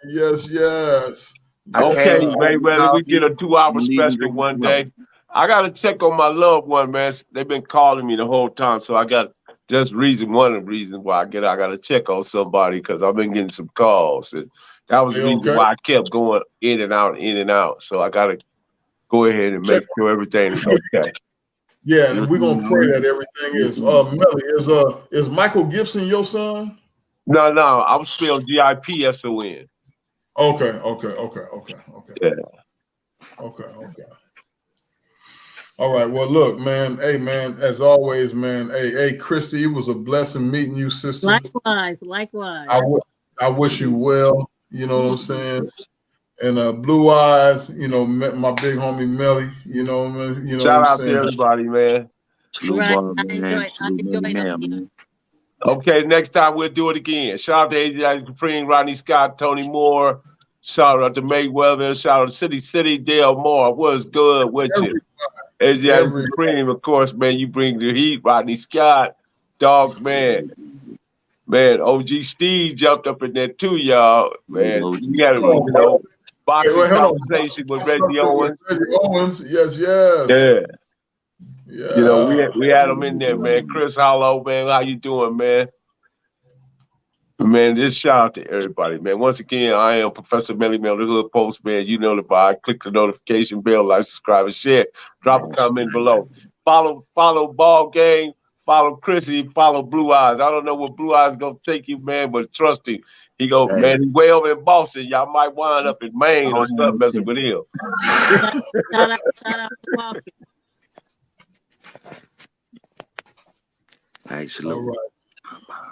Yes, yes. Okay, Hey, Mayweather, we get a 2-hour I'm leaving special drinking one Corona. day. I got to check on my loved one, man. They've been calling me the whole time, so I got one of the reasons why I got to check on somebody because I've been getting some calls. And that was the reason why I kept going in and out. So I got to go ahead and make sure everything is okay. Yeah, and we're gonna pray that everything is. Melly, is Michael Gibson your son? No, I was spelled GIPSON. Okay. Yeah. Okay. All right. Well, look, man. Hey, man. As always, man. Hey, Christy, it was a blessing meeting you, sister. Likewise. I wish you well. You know what I'm saying? And Blue Eyes, you know, my big homie Melly. You know, man. You know Shout what I'm out saying? to everybody, man. Salute, Right. man. Salute, man. Okay, next time we'll do it again. Shout out to AJ Supreme, Rodney Scott, Tony Moore. Shout out to Mayweather. Shout out to City, Dale Moore. What's good with you? AJ Supreme, of course, man. You bring the heat. Rodney Scott, Dog, man. Man, OG Steve jumped up in there too, y'all. Man, we had a boxing conversation with Reggie Owens. Reggie Owens, yes. Yeah. You know, we had them in there, man. Chris Hollow, man, how you doing, man? Man, just shout out to everybody, man. Once again, I am Professor Melly Mel, the Hood Post, man. You know the vibe. Click the notification bell, like, subscribe, and share. Drop a comment below. Follow Ball Game. Follow Chrissy. Follow Blue Eyes. I don't know where Blue Eyes gonna take you, man, but trust him. He man, he way over in Boston. Y'all might wind up in Maine or something messing with him. Shout out to Boston. Hey, salute. All right.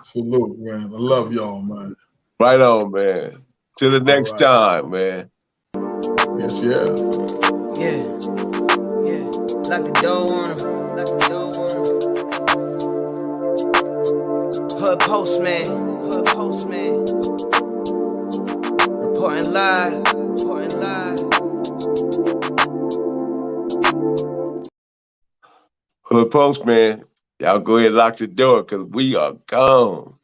Salute, man. I love y'all, man. Right on, man. Till the next time, man. Yes. Yeah. Lock the door on him. Hood Postman. Reporting live. Hood Postman, y'all go ahead and lock the door because we are gone.